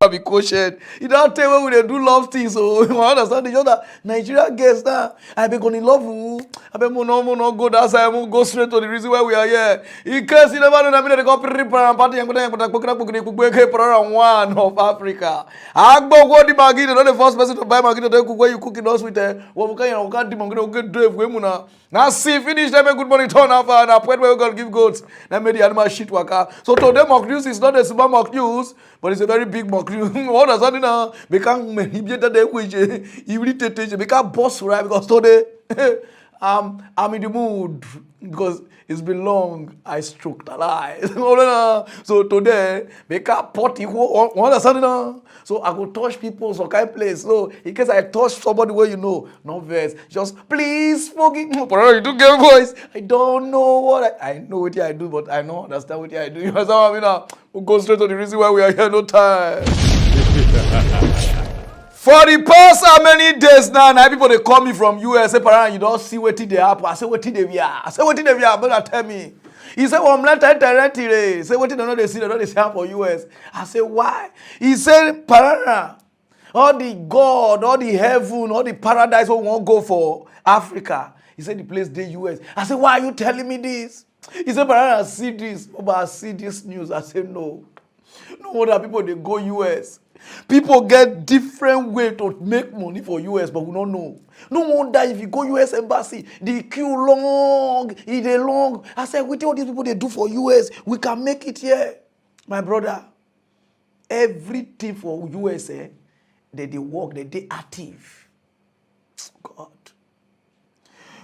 be quotient. You don't tell when they do love things, so you understand each other. Nigeria girls now, I be gonna love you. I be no go that side, go straight to the reason why we are here. In case you never know, I mean they go party and go one of Africa. Agbo go the Maggi, not the first person to buy Maggi. They cook where you cooking us with what we can't do. Get drive we muna. Now see finish them a good money turn up and a point where we gonna give goats. Now made the animal shit waka. So today mock news is not a super mock news, but it's a very big mock news. What does that now? Become manipulated the which irritated become boss right because today I'm in the mood because it's been long. I stroked a lie. So today, make a potty. What understand now? So I go touch people some kind of place. So in case I touch somebody where you know, no verse, just please forgive me. But you do get voice. I don't know what I know what I do, but I don't understand what I do. You understand what I mean now? We'll go straight to the reason why we are here. No time. For the past how many days now people they call me from US, say, Parana, you don't see what they happen. I say, what they are? I say, what they are? Better tell me. He said, well, I'm not directly. Say, what they don't know they see, they don't see for US. I say, why? He said, Parana, all the God, all the heaven, all the paradise we won't go for Africa. He said, the place they US. I said, why are you telling me this? He said, Parana, see this. But I see this news. I said, no. No wonder people, they go US. People get different way to make money for US, but we don't know. No wonder if you go US embassy, the queue long, it is long. I said, with all these people they do for US, we can make it here. My brother, everything for USA, they work, they active. God.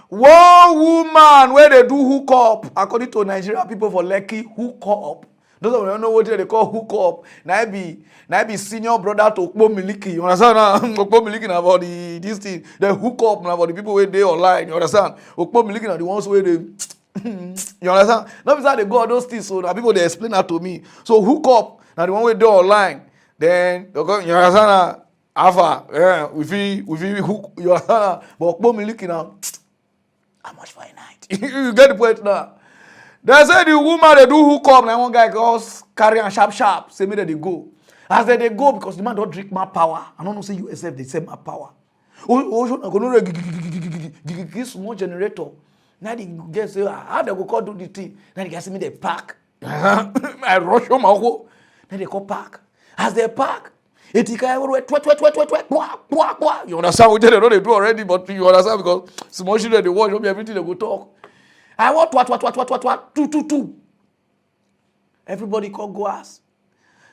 One woman where they do hook up, according to Nigerian people for Lekki, hook up. Those of them know what they call hook up. Now be senior brother to Okpo Miliki. You understand? Okpo Miliki na about this thing. They hook up now about the people where they online. You understand? Okpo Miliki na the ones where they you understand? Not because they go on those things, so now people they explain that to me. So hook up now the one where they online. Then you understand? Alpha, yeah, we feel hook. You understand? But Okpo Miliki now, how much for a night? You get the point now. They say the woman they do hook up, now one guy goes carry on sharp, say me that they go. As they go, because the man don't drink my power. I don't know say USF they say my power. This small generator. Now the guys say, how they go call do the thing? Now the guys say me they park. I rush on my home. Then they call park. As they park, you understand what they know they do already, but you understand because small children they watch everything they go talk. I want two. Everybody call go ask.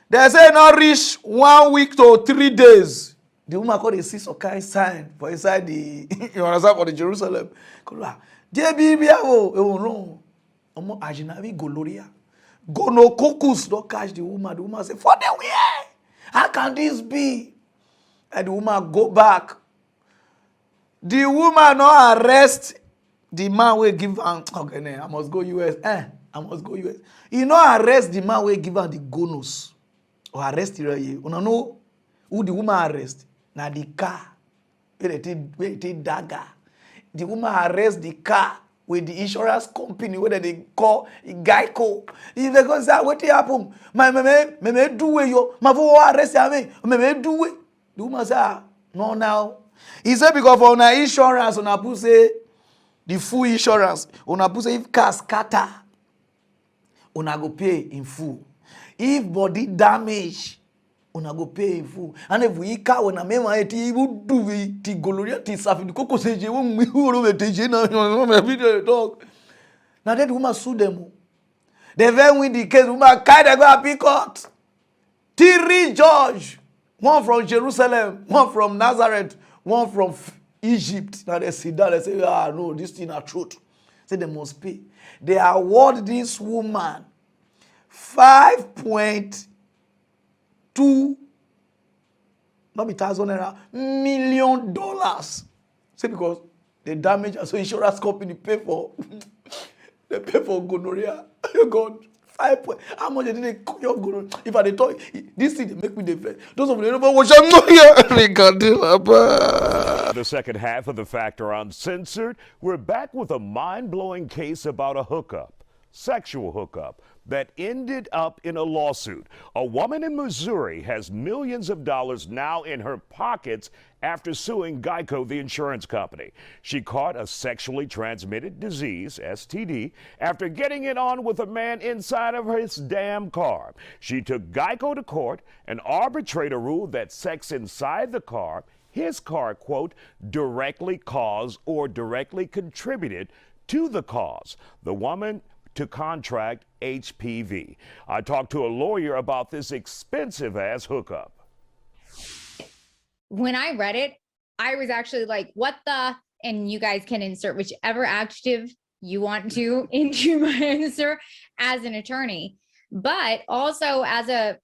They say not reach 1 week to 3 days. The woman called a sis okay sign for inside the you understand for the Jerusalem. JB no. Omo ajinabi goloria. Gonococcus don't catch the woman. The woman say, for the way. How can this be? And the woman go back. The woman no arrest the man will give am okay, I must go US. I must go US. You know arrest the man will give am the bonus. Or arrest the you know who the woman arrest? Now the car. Where they take dagger. The woman arrest the car with the insurance company where they call Geico. If they go say, what happen? Me do way yo. My for arrest me. Me do way. The woman say, no now. He said because for una insurance una put say the full insurance. Una put say if car scatter, una go pay in full. If body damage, una go pay in full. And if we car una me ma eti ibu do we ti goloria ti safi the koko seje wo mi wo me teje na me video talk. Now that woman sue them. They then win the case. Woman carry they go appeal court. 3 judge. One from Jerusalem, one from Nazareth, one from Egypt. Now they sit down, they say, no, this thing is truth. Say they must pay. They award this woman $5.2 million. Say because the damage, so insurance company pay for they pay for gonorrhea. God. How much did they call your gonorrhea? If I talk this thing they make me defend. Those of you know what I'm not here. The second half of the Factor Uncensored, we're back with a mind-blowing case about a hookup. sexual hookup that ended up in a lawsuit. A woman in Missouri has millions of dollars now in her pockets after suing Geico, the insurance company. She caught a sexually transmitted disease, STD, after getting it on with a man inside of his damn car. She took Geico to court. An arbitrator ruled that sex inside the car, his car, quote, directly caused or directly contributed to the cause. The woman to contract HPV. I talked to a lawyer about this expensive-ass hookup. When I read it, I was actually like, what the? And you guys can insert whichever adjective you want to into my answer as an attorney, but also as a,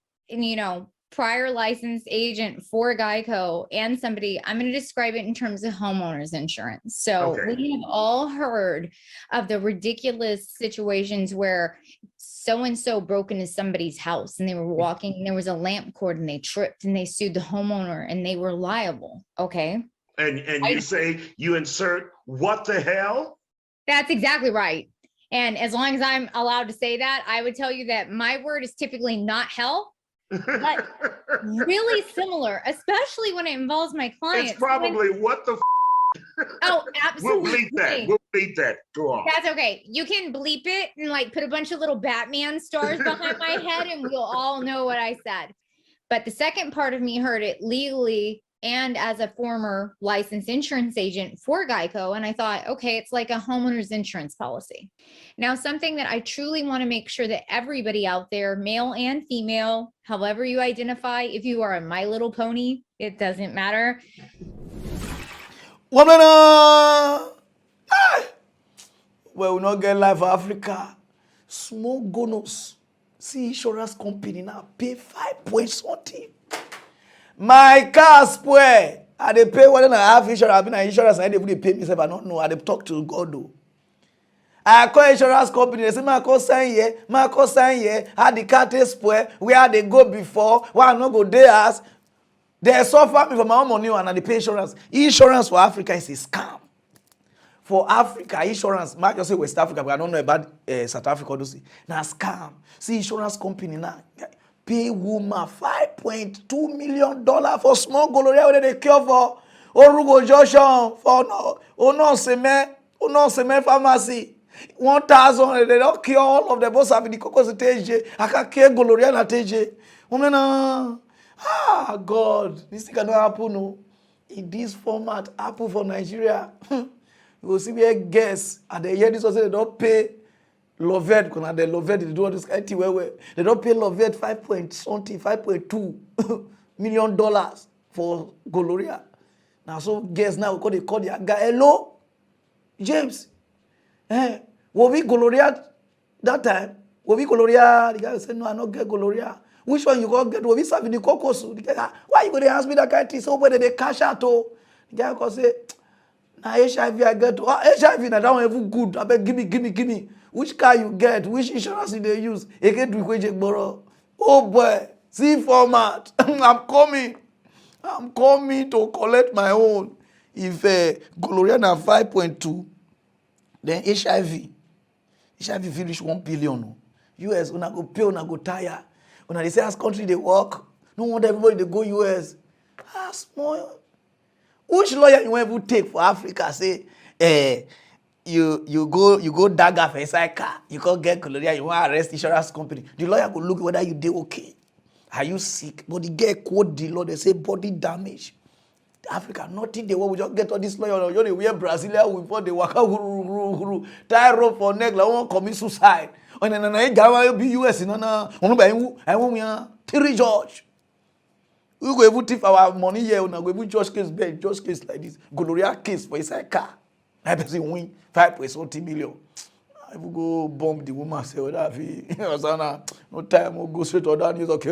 prior licensed agent for Geico and somebody, I'm going to describe it in terms of homeowners insurance. So we have all heard of the ridiculous situations where so-and-so broke into somebody's house and they were walking and there was a lamp cord and they tripped and they sued the homeowner and they were liable. Okay. And you say you insert what the hell? That's exactly right. And as long as I'm allowed to say that, I would tell you that my word is typically not hell, but really similar, especially when it involves my clients. It's probably what the Oh, absolutely. We'll bleep that. We'll bleep that. Go on. That's okay. You can bleep it and like put a bunch of little Batman stars behind my head and we'll all know what I said. But the second part of me heard it legally and as a former licensed insurance agent for Geico. And I thought, okay, it's like a homeowner's insurance policy. Now, something that I truly want to make sure that everybody out there, male and female, however you identify, if you are a My Little Pony, it doesn't matter. Woman, well, we not get life for Africa. Small bonus. See insurance company now pay 5 point something. My car spoil. I dey pay one and a half insurance. I been an insurance and they pay me. Say I don't know. I dey talk to God though. I call insurance company. They say my call sign here. How the car take spoil? Where they go before? Why I not go there as? They suffer me for my own money and they pay insurance. Insurance for Africa is a scam. For Africa, insurance, Mark just say West Africa, but I don't know about South Africa. Now scam. See insurance company now pay woman $5.2 million for small gonorrhea where they cure for Orugo Junction for no cement pharmacy. 1,000 they don't cure all of the boss have the cocos TJ. I can cure gonorrhea na TJ. Woman, God, this thing cannot happen. No, in this format, happen for Nigeria. You will see me guess and they hear this also they don't pay. Loved, because they loved, they do all this kind of thing where they don't pay Loved $5.2 million for gonorrhea. Now, so guess now they call the guy, hello, James. Will we gonorrhea that time? Will we gonorrhea? The guy said, no, I don't get gonorrhea. Which one you go get? Will we serve in the cocos? The guy, why you going to ask me that kind of thing? So whether they cash out, the guy go say, now HIV I get. HIV now that one even good. I beg, give me. Which car you get? Which insurance do they use? Again, oh boy, see format. I'm coming to collect my own. If gonorrhea na 5.2, then HIV finish 1 billion. US una go pay, una go tire. Una they say as country they work. No wonder everybody they go US. Small. Which lawyer you want to take for Africa? Say, you go dagger for inside car. You can't get gonorrhea. You want to arrest insurance company. The lawyer go look whether you dey okay. Are you sick? But the girl quote the law. They say body damage. Africa, nothing they want. We just get all this lawyer. You know, we wear Brazilian before they walk out, tie rope for neck. Like one commit suicide. And then I be US. I want 3 judge. We go able to our money here. We go able just case like this. Gonorrhea case for inside car. I person win 5.something million. I will go bomb the woman. Say, "Oh, that no time. We'll go straight to that news. Okay,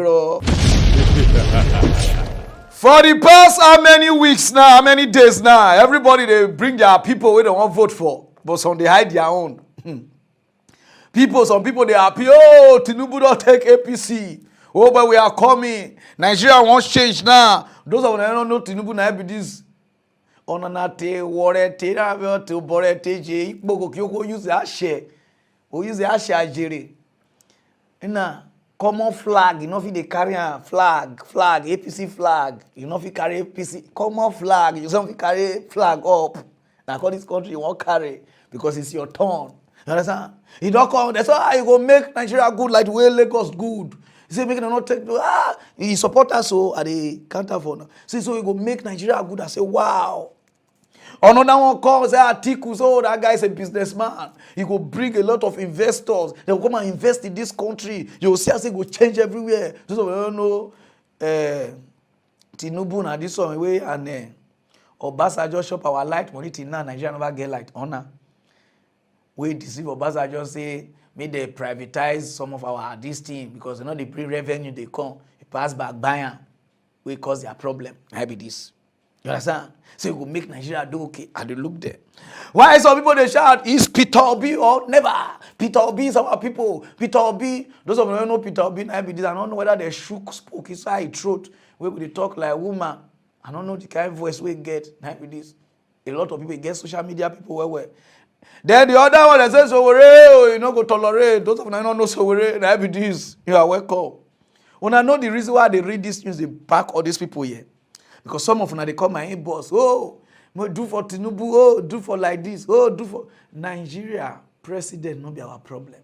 for the past how many weeks now? How many days now? Everybody they bring their people where they want vote for, but some they hide their own. Some people they happy. Oh, Tinubu don't take APC. Oh, but we are coming. Nigeria wants change now. Those of them don't know Tinubu now be this. Onanate, warete, to borete, je, ikboko, kyoko use that share. We use the Ashajiri. Common flag, you know if they carry a flag, APC flag, you know if you carry APC, common flag, you know if you carry flag up. Now all this country you won't carry because it's your turn. You understand? You don't come, that's how you go make Nigeria good like the way Lagos good. You say make them not take he support us so at the counter for now. So you go make Nigeria good. I say wow. Another one comes, say Atiku, so that guy is a businessman. He go bring a lot of investors. They will come and invest in this country. You will see as it go change everywhere. Those of you don't know, Tinubu na this one way and Obasanjo shop our light money till now Nigeria never get light. Honor. We deceive Obasanjo say make they privatize some of our this thing because you know the pre-revenue they come, it pass back buyer. We cause their problem. I be this. You understand? So you go make Nigeria do okay. And they look there. Why some people they shout, is Peter Obi or never? Peter Obi is our people. Peter Obi, those of you who don't know Peter Obi, I be this. I don't know whether they spoke inside his throat. Where they talk like a woman. I don't know the kind of voice we get. I be this. A lot of people get social media people where. Then the other one that says so you know go tolerate. Those of you don't know so I be this. You are welcome. When I know the reason why they read this news, they back all these people here. Because some of them, they call my boss, oh, do for Tinubu, oh, do for like this, oh, do for Nigeria. President not be our problem.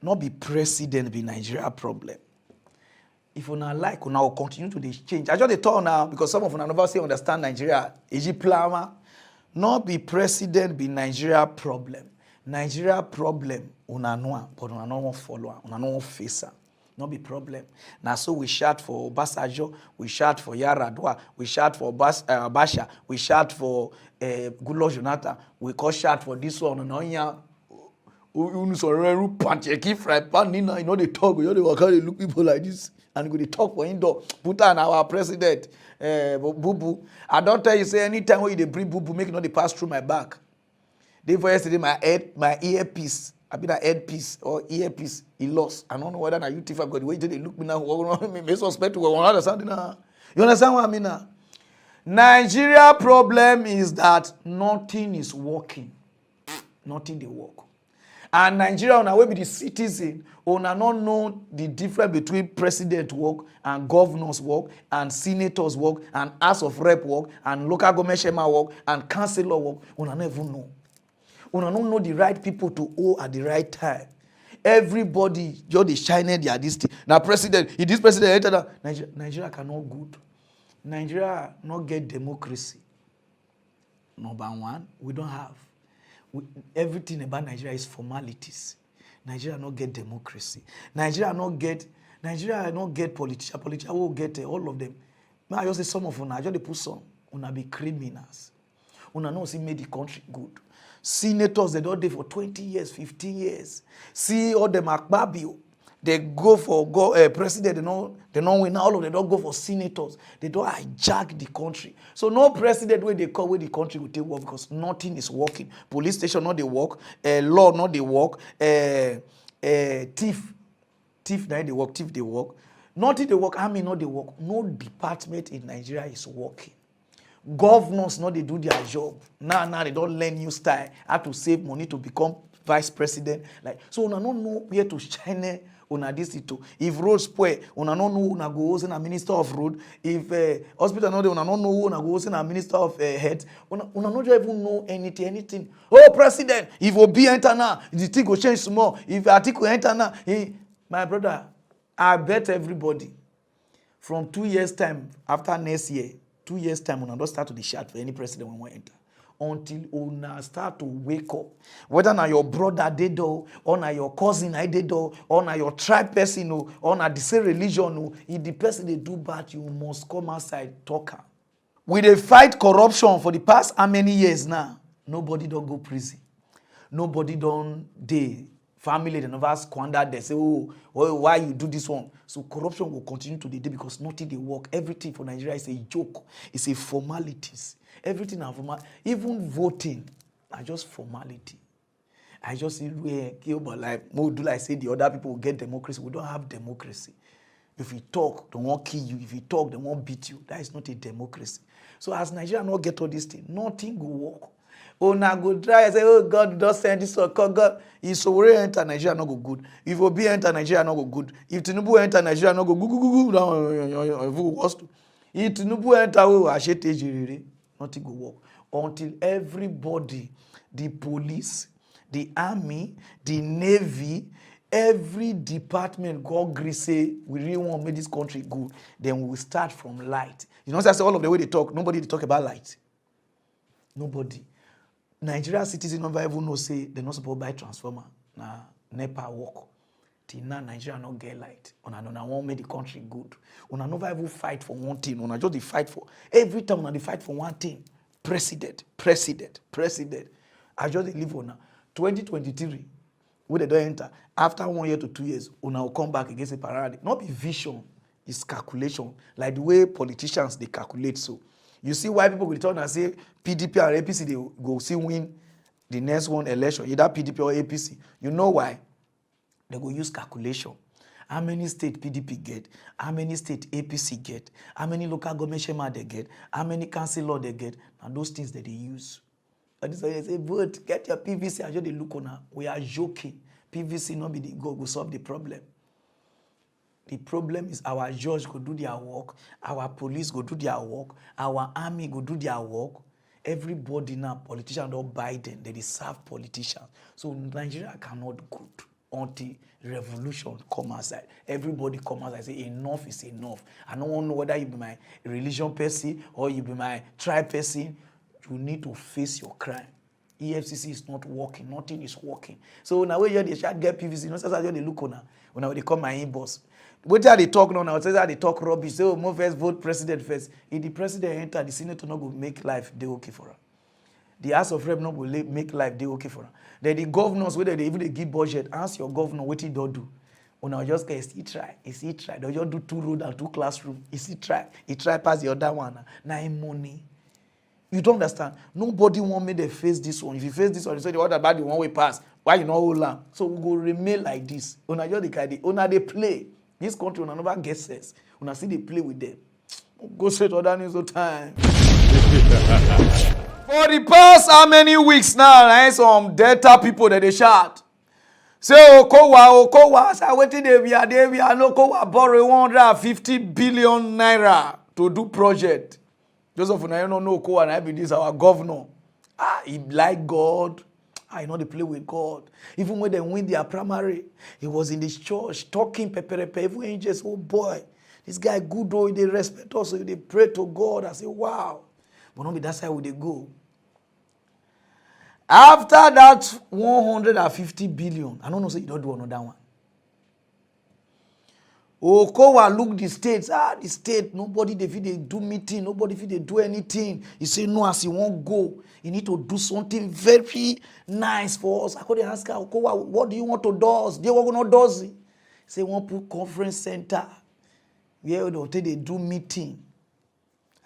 Not be president be Nigeria problem. If you not like, you will continue to change. I just talk now because some of them never say understand Nigeria. Egypt plama. Not be president be Nigeria problem. Nigeria problem, una know, but una no follow, una no face. Not be problem. Now so we shout for Obasanjo, we shout for Yaradua, we shout for Basha, we shout for Goodluck Jonathan, we call shout for this one. No, yeah. You know they talk, you know they walk out, they look people like this, and they talk for indoor. Put on our president, Bubu. I don't tell you say anytime when you bring Bubu, make it not they pass through my back. Day for yesterday, my earpiece. I been an headpiece or earpiece, he lost. I don't know whether you think I've got the way they look me now. May suspect to understand now. You understand what I mean now? Nigeria problem is that nothing is working. Nothing they work. And Nigeria on our way with the citizen, on not know the difference between president work and governors work and senators work and house of rep work and local government chairman work and councillor work. On never know. We don't know the right people to owe at the right time. Everybody just they shine their this thing. Now president, if this president enter Nigeria cannot good. Nigeria not get democracy. Number one, we don't have. Everything about Nigeria is formalities. Nigeria not get democracy. Nigeria not get politician. Politician will get all of them. I just say some of them. I just put some. Una be criminals. Una no see made the country good. Senators, they don't do for 20 years, 15 years. See all them Akbabio. They go for president, they don't win. All of them don't go for senators. They don't hijack the country. So no president where they call where the country will take work because nothing is working. Police station not they work, law not they work, thief now they work, thief they work. Nothing they work, army not they work. No department in Nigeria is working. Governors know they do their job. Now they don't learn new style how to save money to become vice president. Like so, una don't know where to shine una this to. If road spoil, una don't know una go as a minister of road. If hospital no dey, una don't know una go as a minister of health. Una not even know anything. Oh, president! If Obi enter now, the thing go change small. If Atiku enter now, my brother, I bet everybody from 2 years time after next year. 2 years time, una don't start to the shout for any president when we enter. Until una start to wake up. Whether na your brother they do, or na your cousin I did do, or na your tribe person, or na the same religion, if the person they do bad, you must come outside, talk am. We dey fight corruption for the past how many years now? Nobody don't go prison. Nobody don't dey. Family, they never squander. They say, oh, why you do this one? So corruption will continue to the day because nothing they work. Everything for Nigeria is a joke. It's a formalities. Everything are formal. Even voting are just formality. I just see where but like more do like say the other people will get democracy. We don't have democracy. If you talk, they won't kill you. If you talk, they won't beat you. That is not a democracy. So as Nigeria not get all this thing, nothing will work. Una go try and say, oh God, just send this or God. If Sowore enter Nigeria, no go good. If Obi enter Nigeria, no go good. If Tinubu enter Nigeria, no go good. If Tinubu enter, oh, Ashete Jiriri, nothing go work. Until everybody, the police, the army, the navy, every department go agree say we really want to make this country good, then we will start from light. You know, that's all of the way they talk. Nobody they talk about light. Nobody. Nigerian citizens never even know say they're not supposed to buy transformer. Nah, NEPA work. Till now, Nigeria not get light. Una want make the country good. Una never even fight for one thing. Una just the fight for every time. Una the fight for one thing. President. I just live on 2023. Where they don't enter after 1 year to 2 years, una will come back against a parade. Not be vision, it's calculation. Like the way politicians they calculate. So you see why people will turn and say PDP and APC they go see win the next one election, either PDP or APC. You know why? They go use calculation. How many state PDP get? How many state APC get? How many local government shema they get? How many councillor they get? And those things that they use. And this they say, vote, get your PVC. I just they look on her. We are joking. PVC not be the go solve the problem. The problem is our judge go do their work, our police go do their work, our army go do their work. Everybody now, politicians don't buy them. They serve politicians. So Nigeria cannot good until revolution come outside. Everybody come outside and say enough is enough. I don't want to know whether you be my religion person or you be my tribe person. You need to face your crime. EFCC is not working. Nothing is working. So now when they shall get PVC, you know, so they look on her. When they come my inbox. What are they talk now? Say that they talk rubbish. Say, oh, more first vote president first. If the president enter, the senator not go make life they okay for her. The House of Rep not go make life they okay for her. Then the governors, whether they even they give budget, ask your governor what he don't do. When I just get he try. They just do 2 road and 2 classroom. He try pass the other one. Now money. You don't understand. Nobody want me to face this one. If you face this one, you say the other bad the one way pass. Why you not hold on? So we go remain like this. Una just they play. This country una never get sense. Una see they play with them. Go straight to other news all time. For the past how many weeks now, some Delta people that they shout. Say Okowa. Say wetin they are no Okowa borrow 150 billion naira to do project. Joseph, I don't know Okowa and I be this our governor. He like God. I know they play with God. Even when they win their primary, he was in this church talking peperepe. Even angels, oh boy, this guy good though, they respect us, so they pray to God. I say, wow. But not be that side where they go. After that 150 billion, I don't know, say you don't do another one. Okowa look the states. The state, nobody they do meeting, nobody they do anything. He say no, as he won't go. You need to do something very nice for us. I could ask her, Okowa, what do you want to do? They want to do. He say one put conference center where they do meeting.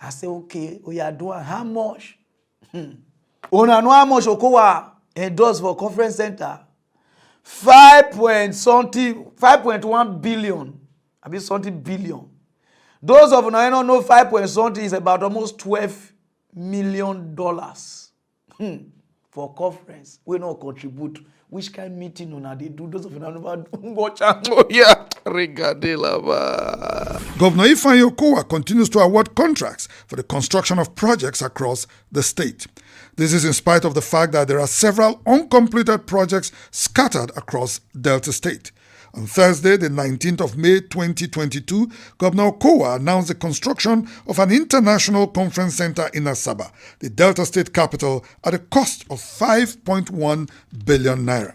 I say okay, we are doing how much? Una know how much Okowa endorse for conference center? 5.1 billion. I mean something billion. Those of you don't know 5 point something is about almost $12 million for conference. We don't contribute. Which kind of meeting on they do? Those of you don't watch out. Oh yeah, Governor Ifeanyi Okowa continues to award contracts for the construction of projects across the state. This is in spite of the fact that there are several uncompleted projects scattered across Delta State. On Thursday, the 19th of May 2022, Governor Okowa announced the construction of an international conference center in Asaba, the Delta State capital, at a cost of 5.1 billion naira.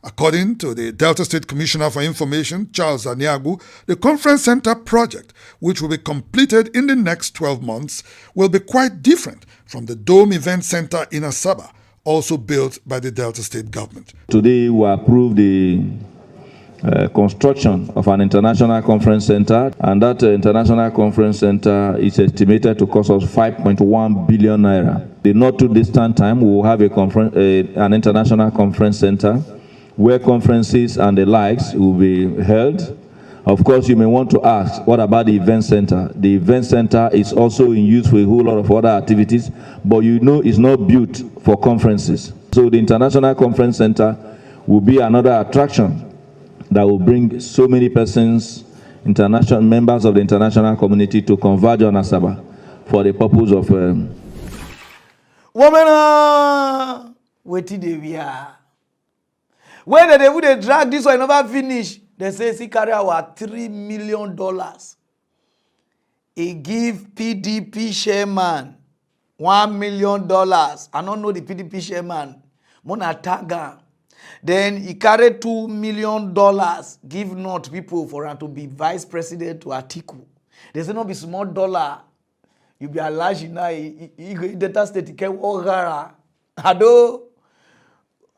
According to the Delta State Commissioner for Information, Charles Aniagu, the conference center project, which will be completed in the next 12 months, will be quite different from the Dome Event Center in Asaba, also built by the Delta State government. Today, we approved the construction of an international conference center, and that international conference center is estimated to cost us 5.1 billion naira. The not too distant time, we will have an international conference center where conferences and the likes will be held, Of course, you may want to ask, what about the event center? The event center is also in use for a whole lot of other activities, but you know it's not built for conferences. So the International Conference Center will be another attraction that will bring so many persons, international members of the international community, to converge on Asaba for the purpose of... Woman, wetin dey wear? When they drag this one never finish, they say he carry our $3 million. He give PDP chairman $1 million. I don't know the PDP chairman. Mona taga. Then he carry $2 million. Give not people for him to be vice president to Atiku. They say no be small dollar. You be large now. You data state can walk gara.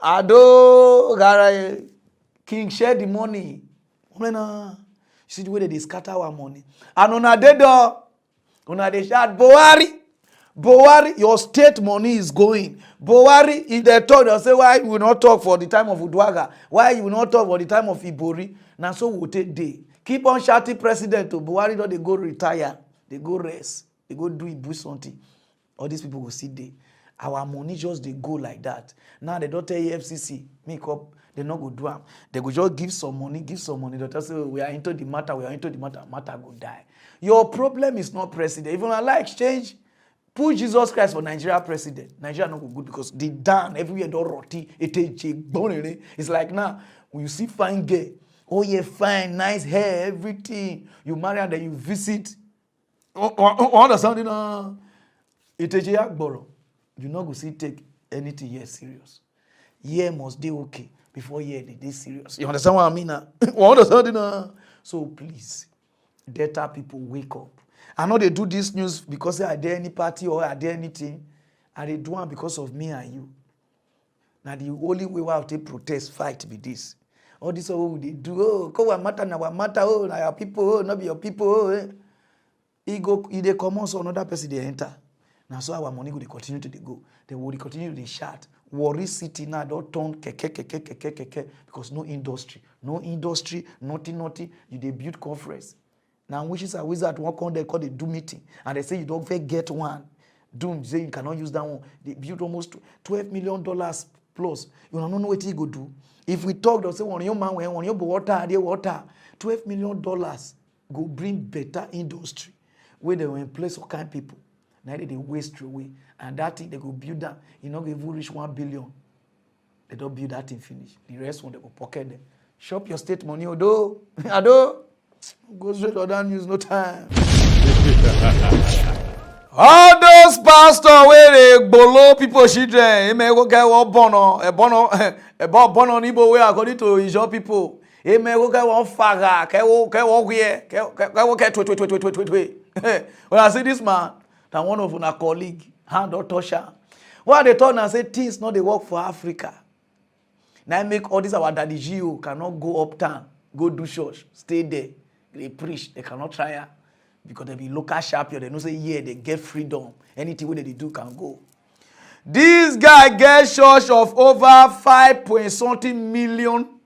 Ado gara. King share the money. You see the way they scatter our money. And on a dead door, on a shout, Buhari, your state money is going. Buhari, if they talk, they'll say, why you will not talk for the time of Udwaga? Why you will not talk for the time of Ibori? Now so we'll take day. Keep on shouting president to Buhari, don't they go retire. They go rest. They go do Ibu something. All these people will sit there. Our money just they go like that. Now they don't tell FCC, make up. They not go do them. They go just give some money. They tell say, we are into the matter, matter go die. Your problem is not president. If you want to exchange, put Jesus Christ for Nigeria president. Nigeria not go good because they down everywhere don't roti. It's like now, when you see fine girl, oh yeah, fine, nice hair, everything. You marry and then you visit. Understand? You not go see take anything here serious. Here must be okay before here they serious. You understand what I mean? Understand? So please, data people wake up. I know they do this news because are there any party or are there anything, and they do it because of me and you. Now the only way we have to protest, fight be this. All this they do. Oh, come on, matter now, matter. Oh, now your people. Oh, not be your people. Oh, eh. They come on, so another person they enter. Now so our money will continue to go. They will continue to shout. Worry city now don't turn keke because no industry, nothing. You they build conference. Now wishes are wizard work on they call they do meeting and they say you don't get one. Doom say you cannot use that one. They build almost $12 million plus. You don't know what you go do. If we talk, they'll say one your man when your water, $12 million go bring better industry where they will employ some kind of people. Now they waste away. And that thing they go build that, you know, they will reach 1 billion. They don't build that thing finish. The rest one they go pocket them. Shop your state money, Ado. Go straight to that news, no time. All those pastors where they below people children, they may go get one bono, a bono Igbo way according to Ijo people. They may go get one faga, when I see this man, that one of our colleague, hand or tosha. What they told us say things not they work for Africa. Now make all this our daddy Gio cannot go uptown, go do church, stay there. They preach, they cannot try it. Because they be local sharp here, they know say yeah, they get freedom. Anything what they do can go. This guy gets church of over 5 something million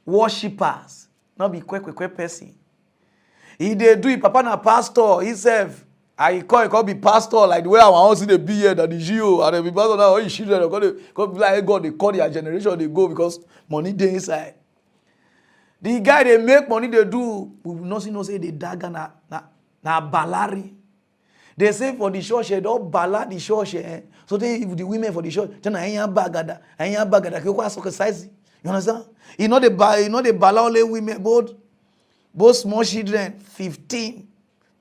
worshippers. Not be quick person. He they do it, papa na pastor himself. I call be pastor like the way our house in the be here that the Gio and the pastor now all his children like God they call their generation they go because money they inside. The guy they make money they do we not see no say they dagger na balari. They say for the church they don't bala the church so they if the women for the church then anya bagada ke so size. You understand? You know the bala only women both small children 15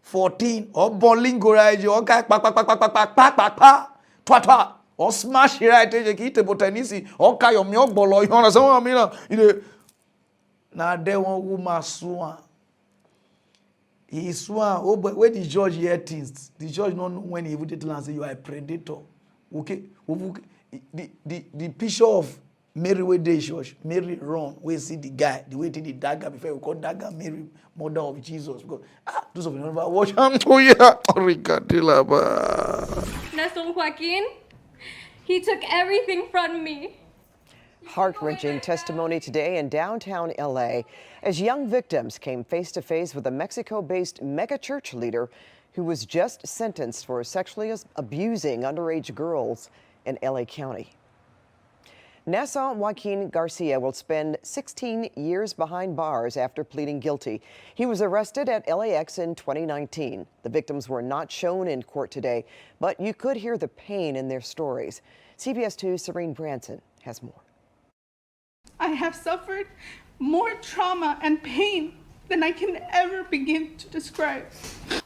14 or bowling garage or twa or smash right take table tennis or your milk ball you understand what I mean? Now there one woman swan. He swan oh but when the judge hear things the judge don't know when he even tell and say you are a predator. Okay? The picture of Mary wey dey church, Mary run, we see the guy, the way the dagger before we call dagger Mary, mother of Jesus. Because those of you never watch him. Oh yeah, Nestor Joaquin, he took everything from me. Heart-wrenching testimony today in downtown LA as young victims came face to face with a Mexico-based megachurch leader who was just sentenced for sexually abusing underage girls in LA County. Nawaooo Joaquin Garcia will spend 16 years behind bars after pleading guilty. He was arrested at LAX in 2019. The victims were not shown in court today, but you could hear the pain in their stories. CBS 2's Serene Branson has more. I have suffered more trauma and pain than I can ever begin to describe.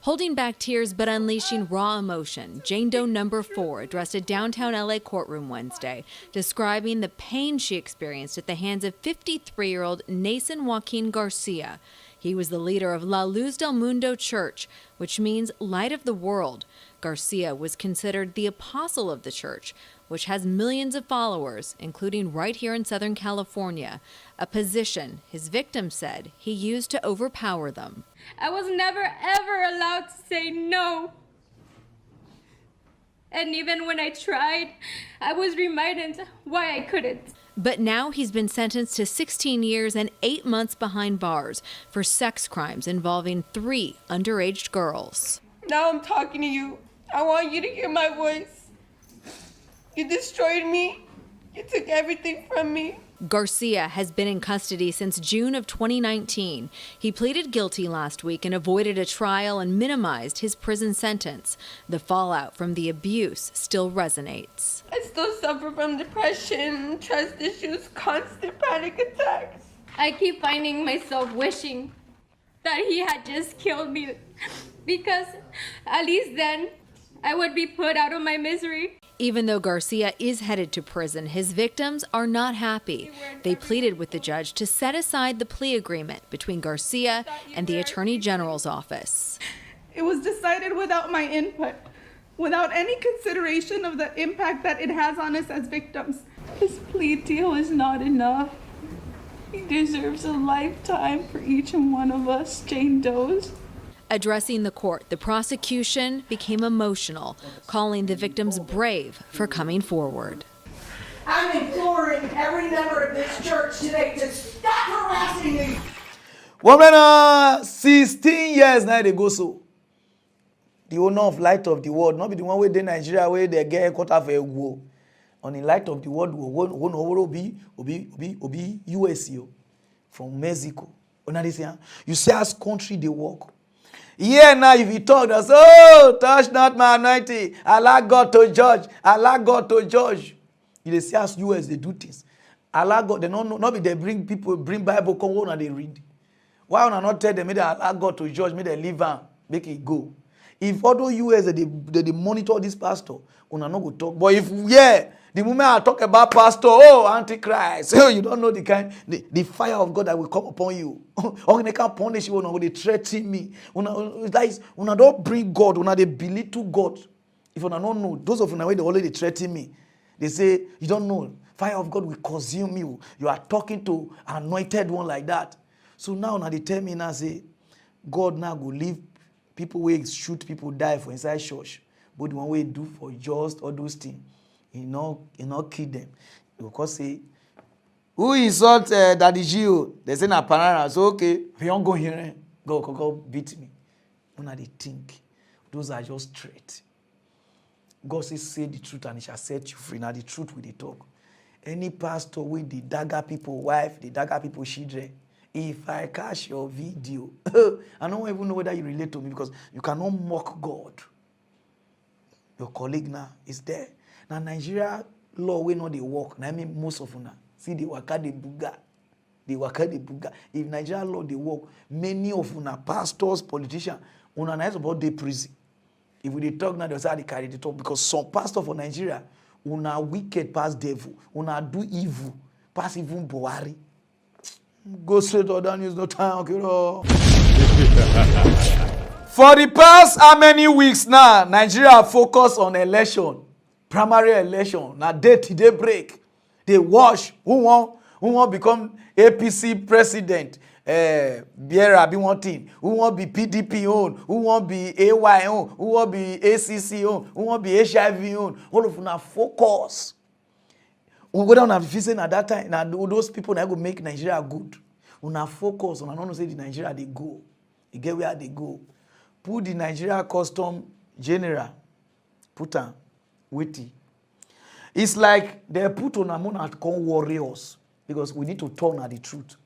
Holding back tears but unleashing raw emotion, Jane Doe number 4 addressed a downtown LA courtroom Wednesday, describing the pain she experienced at the hands of 53-year-old Nawaooo Joaquin Garcia. He was the leader of La Luz del Mundo Church, which means light of the world. Garcia was considered the apostle of the church, which has millions of followers, including right here in Southern California, a position his victims said he used to overpower them. I was never, ever allowed to say no. And even when I tried, I was reminded why I couldn't. But now he's been sentenced to 16 years and 8 months behind bars for sex crimes involving 3 underage girls. Now I'm talking to you. I want you to hear my voice. You destroyed me. You took everything from me. Garcia has been in custody since June of 2019. He pleaded guilty last week and avoided a trial and minimized his prison sentence. The fallout from the abuse still resonates. I still suffer from depression, trust issues, constant panic attacks. I keep finding myself wishing that he had just killed me, because at least then I would be put out of my misery. Even though Garcia is headed to prison, his victims are not happy. They pleaded with the judge to set aside the plea agreement between Garcia and the Attorney General's office. It was decided without my input, without any consideration of the impact that it has on us as victims. This plea deal is not enough. He deserves a lifetime for each and one of us Jane Does. Addressing the court, the prosecution became emotional, calling the victims brave for coming forward. I'm imploring every member of this church today to stop harassing me. Woman, 16 years now they go so. The owner of Light of the World, not be the one where they Nigeria where they get quarter for a go. On the Light of the World, will be US from Mexico. You see as country they work. Yeah, now if you talk, that's, oh, touch not my anointing. Allow God to judge. Allow God to judge. You see as US, they do things. Allow God, they don't know, not be they bring people, bring Bible, come on and they read. Why would I not tell them, may they allow God to judge, may they leave and make it go. If other US, they monitor this pastor, una not go talk. But if, yeah, the moment I talk about pastor, oh, Antichrist, oh, you don't know the fire of God that will come upon you. Or they can't punish you, when they threaten me. Una don't bring God, una they belittle God. If una don't know, those of you where they already threaten me, they say, you don't know, fire of God will consume you. You are talking to an anointed one like that. So now they tell me now, say, God now go leave people where shoot people die for inside church. But the one way do for just all those things, you not kill them. Because say, who insult Daddy Gio? They say na panara. So okay, if you don't go here, go beat me. When they think, those are just threats. God says, say the truth and it shall set you free. Now the truth with the talk. Any pastor with the dagger people wife, the dagger people children, if I catch your video, I don't even know whether you relate to me, because you cannot mock God. Your colleague now is there. Now Nigeria law we know they work. Now I mean most of una see the waka the buga. The waka the buga. If Nigeria law they work, many of una pastors, politicians, una nice about the prison. If we talk now, they say they carry the talk, because some pastor for Nigeria, una wicked past devil, una do evil, past even Buhari. Go straight to other news, no time, okay? For the past how many weeks now, Nigeria focus on election, primary election. Now day break, they watch who want become APC president. Biera be one thing. Who want be PDP own? Who want be AY own? Who want be ACC own? Who want be HIV own? All of una focus. we go down and visit at that time. Now those people that go make Nigeria good. Una focus on not say the Nigeria they go. You get where they go. Put the Nigeria Custom General. Put am waiting. It's like they put on a monarch called warriors because we need to turn at the truth.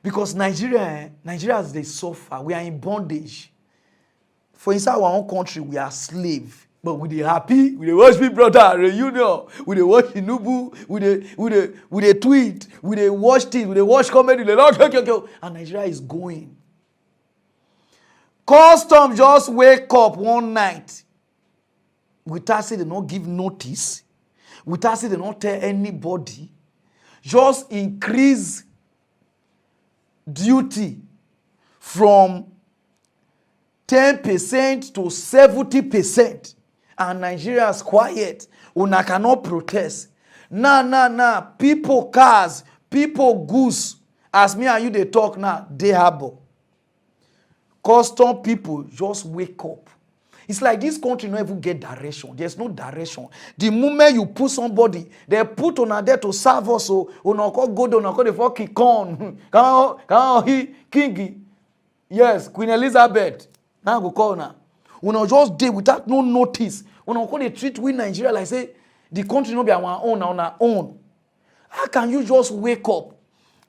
Because Nigeria as they suffer, we are in bondage. For inside our own country, we are slave. But we dey happy, we dey watch Big Brother reunion, we dey watch Inubu, we dey tweet, we dey watch things, we dey watch comedy, and Nigeria is going. Custom just wake up one night without say they not give notice, without say they not tell anybody, just increase duty from 10% to 70%. And Nigerians quiet. Una cannot protest. Nah. People cars, people goose. As me and you they talk now, they harbor. Custom people just wake up. It's like this country not even get direction. There's no direction. The moment you put somebody, they put on there to serve us. So una go down, una the fucking con. Come on, Kingi. Yes, Queen Elizabeth. Now go call now. Una just dey without no notice. Una go dey treat we Nigeria like say the country no be our own, on our own. How can you just wake up?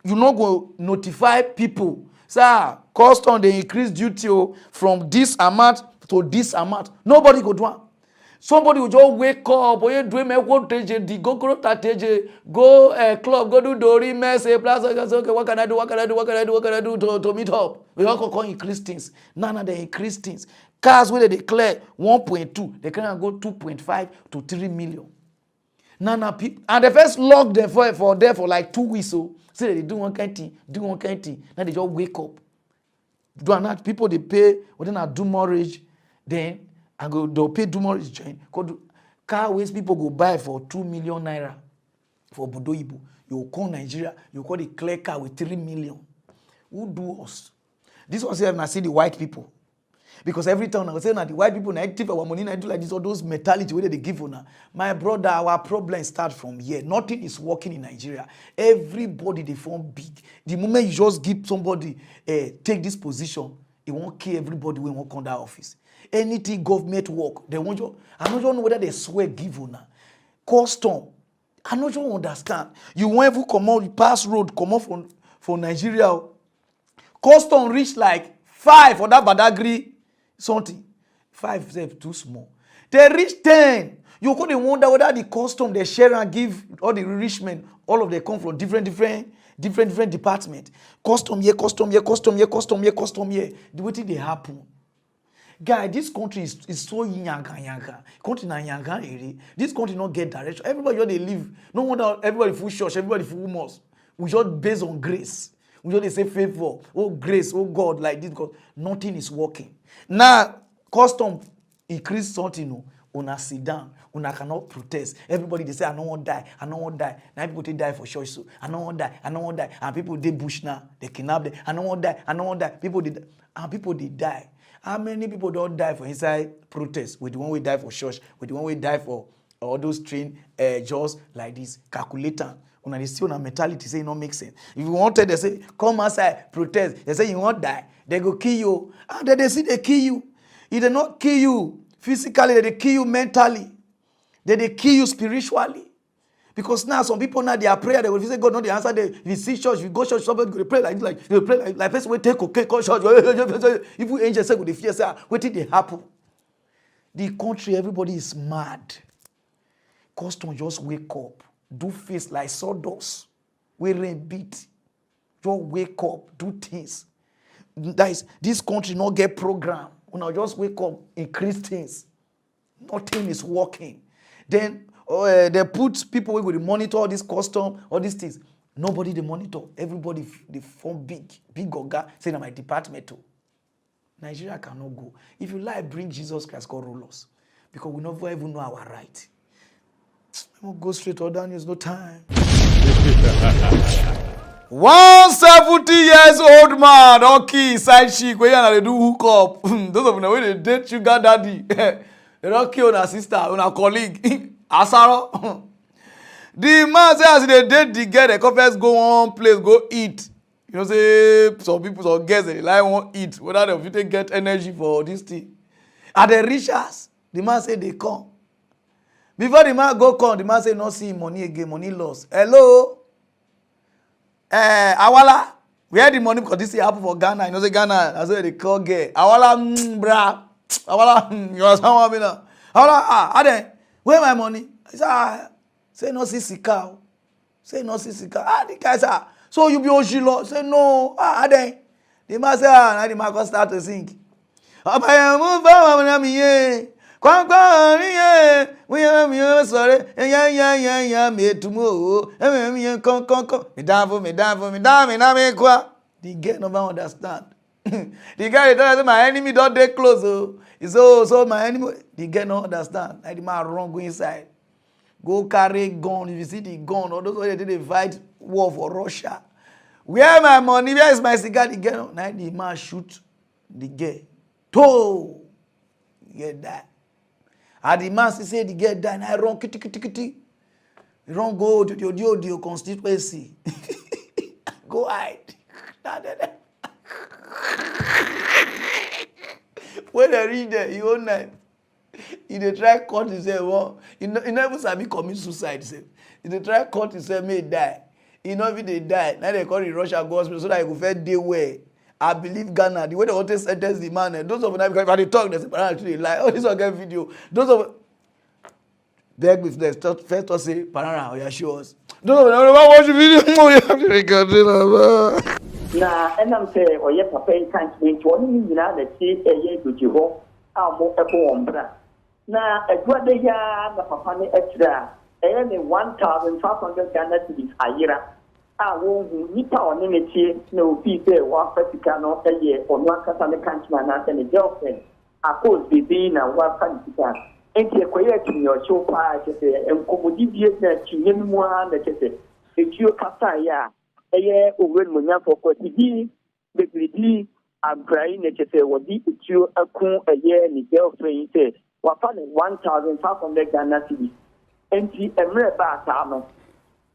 You not go notify people. Sir, custom they increase duty from this amount to this amount. Nobody go do it. Somebody will just wake up, or you do me go TJ, go TJ, go club, go do Dori mess, plus okay, what can I do to meet up? We all call increase things. None they increase things. Cars where they declare 1.2, they can go 2.5 to 3 million. Nana people, and they first lock them for there for like 2 weeks. So say they do one kind of thing, Now they just wake up. Do not people they pay, or then I do marriage, then I go they'll pay do marriage join. Car waste people go buy for 2 million naira for Bodoibo. You call Nigeria, you call the clear car with 3 million. Who do us? This was here I see the white people. Because every time I was saying that the white people active our money, I do like this, all those mentality where they give on. My brother, our problem starts from here. Nothing is working in Nigeria. Everybody they form big. The moment you just give somebody take this position, it won't kill everybody when walk on that office. Anything government work, they want you. I don't know whether they swear give on. Custom. I don't understand. You won't even come out, pass road, come out from Nigeria. Custom reach like 5 for that Badagry. Something 5 is too small. They reach 10. You couldn't wonder whether the custom they share and give all the enrichment, all of them come from different departments. Custom here. The way they happen. Guy, this country is so yanga. Country na yanga area. This country not get direction. Everybody where they live. No wonder everybody full church, everybody full mosque. We just based on grace. We just say favor. Oh grace, oh God, like this. God, nothing is working. Now, custom increase something, una sit down, una cannot protest. Everybody they say, I don't want to die. Now people they die for church, so I don't want to die. And people they bush now, they kidnap them. I don't want to die. People they die. How many people don't die for inside protest? With the one we die for church, with the one we die for all those train just like this, calculator. Una they still on mentality say it don't make sense. If you wanted, they say, come outside, protest. They say you won't die. They go kill you. And then they see they kill you. If they not kill you physically, they kill you mentally. They kill you spiritually. Because now some people now they are prayer, they will say God no they answer them. If you see church, if you go church, somebody go pray like they pray like person will take okay, call church. If you angels say go they fear say what did they happen? The country, everybody is mad. Custom just wake up. Do face like sawdust. We rain beat. Just wake up. Do things. That is, this country not get program. When I just wake up, increase things. Nothing is working. Then they put people who will monitor all this custom, all these things. Nobody they monitor. Everybody they form big oga saying my department too. Nigeria cannot go. If you like, bring Jesus Christ, God rule us. Because we never even know our right. We'll go straight or down, there's no time. 170 years old man, okay, side chick, where they do hook up. Those of them when they date sugar daddy. They don't kill our sister, our colleague. Asaro. The man say as they date the girl, the couples go one place, go eat. You know, say some people, some girls, they like won't eat. Whether they get energy for this thing. At the rich house, the man say they come. Before the man go come, the man say not see money again, money loss. Hello? Awala, where the money? Because this thing happen for Ghana. You know, say Ghana, that's where they call girl. Awala, brah. Awala, you understand what I mean now? Awala, Ade, where my money? I say, say no see sika. Say no see sika. The guy say, so you be Oshilo? Say no. Ade. The man say, now the man go start to sing. Abaya move on me. We are sorry. Yeah, me tomorrow. The girl never understand. The guy tells my enemy don't dey close. So my enemy. The girl don't understand. Like the man run go inside. Go carry gun. If you see the gun, or those who they fight war for Russia. Where my money? Where is my cigar? The girl. Now the man shoot the girl. To get that. And the man say the girl die, and I run kitty. Run go to the audio constituency. Go hide. When they reach there, he own knife. He dey try cut himself. Well, he never sabi commit suicide. He dey try cut himself, may die. He no even dey die. Now they call it Russia gospel so that he go first dey well. I believe Ghana, the way they want to sentence the man, those of them, because if they talk, they say, Parana actually lie. Oh, this one get video. Those of beg with them, first to say, Parana, oh, yeah, show us. Those of them, watch the video. Oh, you have to record it. Na enam say oye papa yi kan me nti oni nyina na ti eye doji ho a mo ebo ombra na eduade ya na papa ne etira eye ne 1500 Ghana cedis ayira a wo hu nipa oni ne tie na obi say wa fatika no eye onu akasa ne kan na na ne girlfriend akos bibi na wa fatika enti ekoye tinyo chopa kete enkomodi bie na tinye mu ha na kete etuo kasa ya eye owen munya foko tibi begridi abrai ne chese wodi etuo akun eye ni girlfriend say wafa ne 1500 Ghana cedis enti emre ba ta no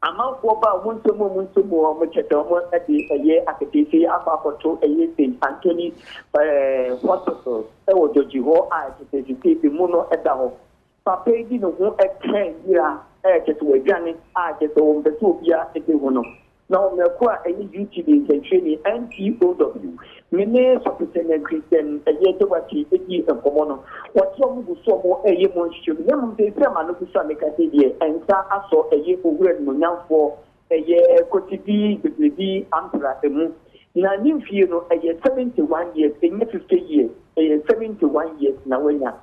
amanfo ba muntomo mo chete mo ade eye aketisi afafoto eye St. Anthony hospital e wodoji ho a chese ti mu no eda ho papa di no ho eken dira chese wadwane a chese wo mbeto bia ede ho no now, me kwa any YouTube in training NTOW. Mene sopitene Christian a yeto wati eki enkomono. Wati omu so mo eye monchu. Nemu de se ma no kusa mekate die ensa aso eye ogure no nyamfo eye kotibi bibi ampra emu. Na nimfie no eye 71 years, enye 50 years, eye 71 years na wenya.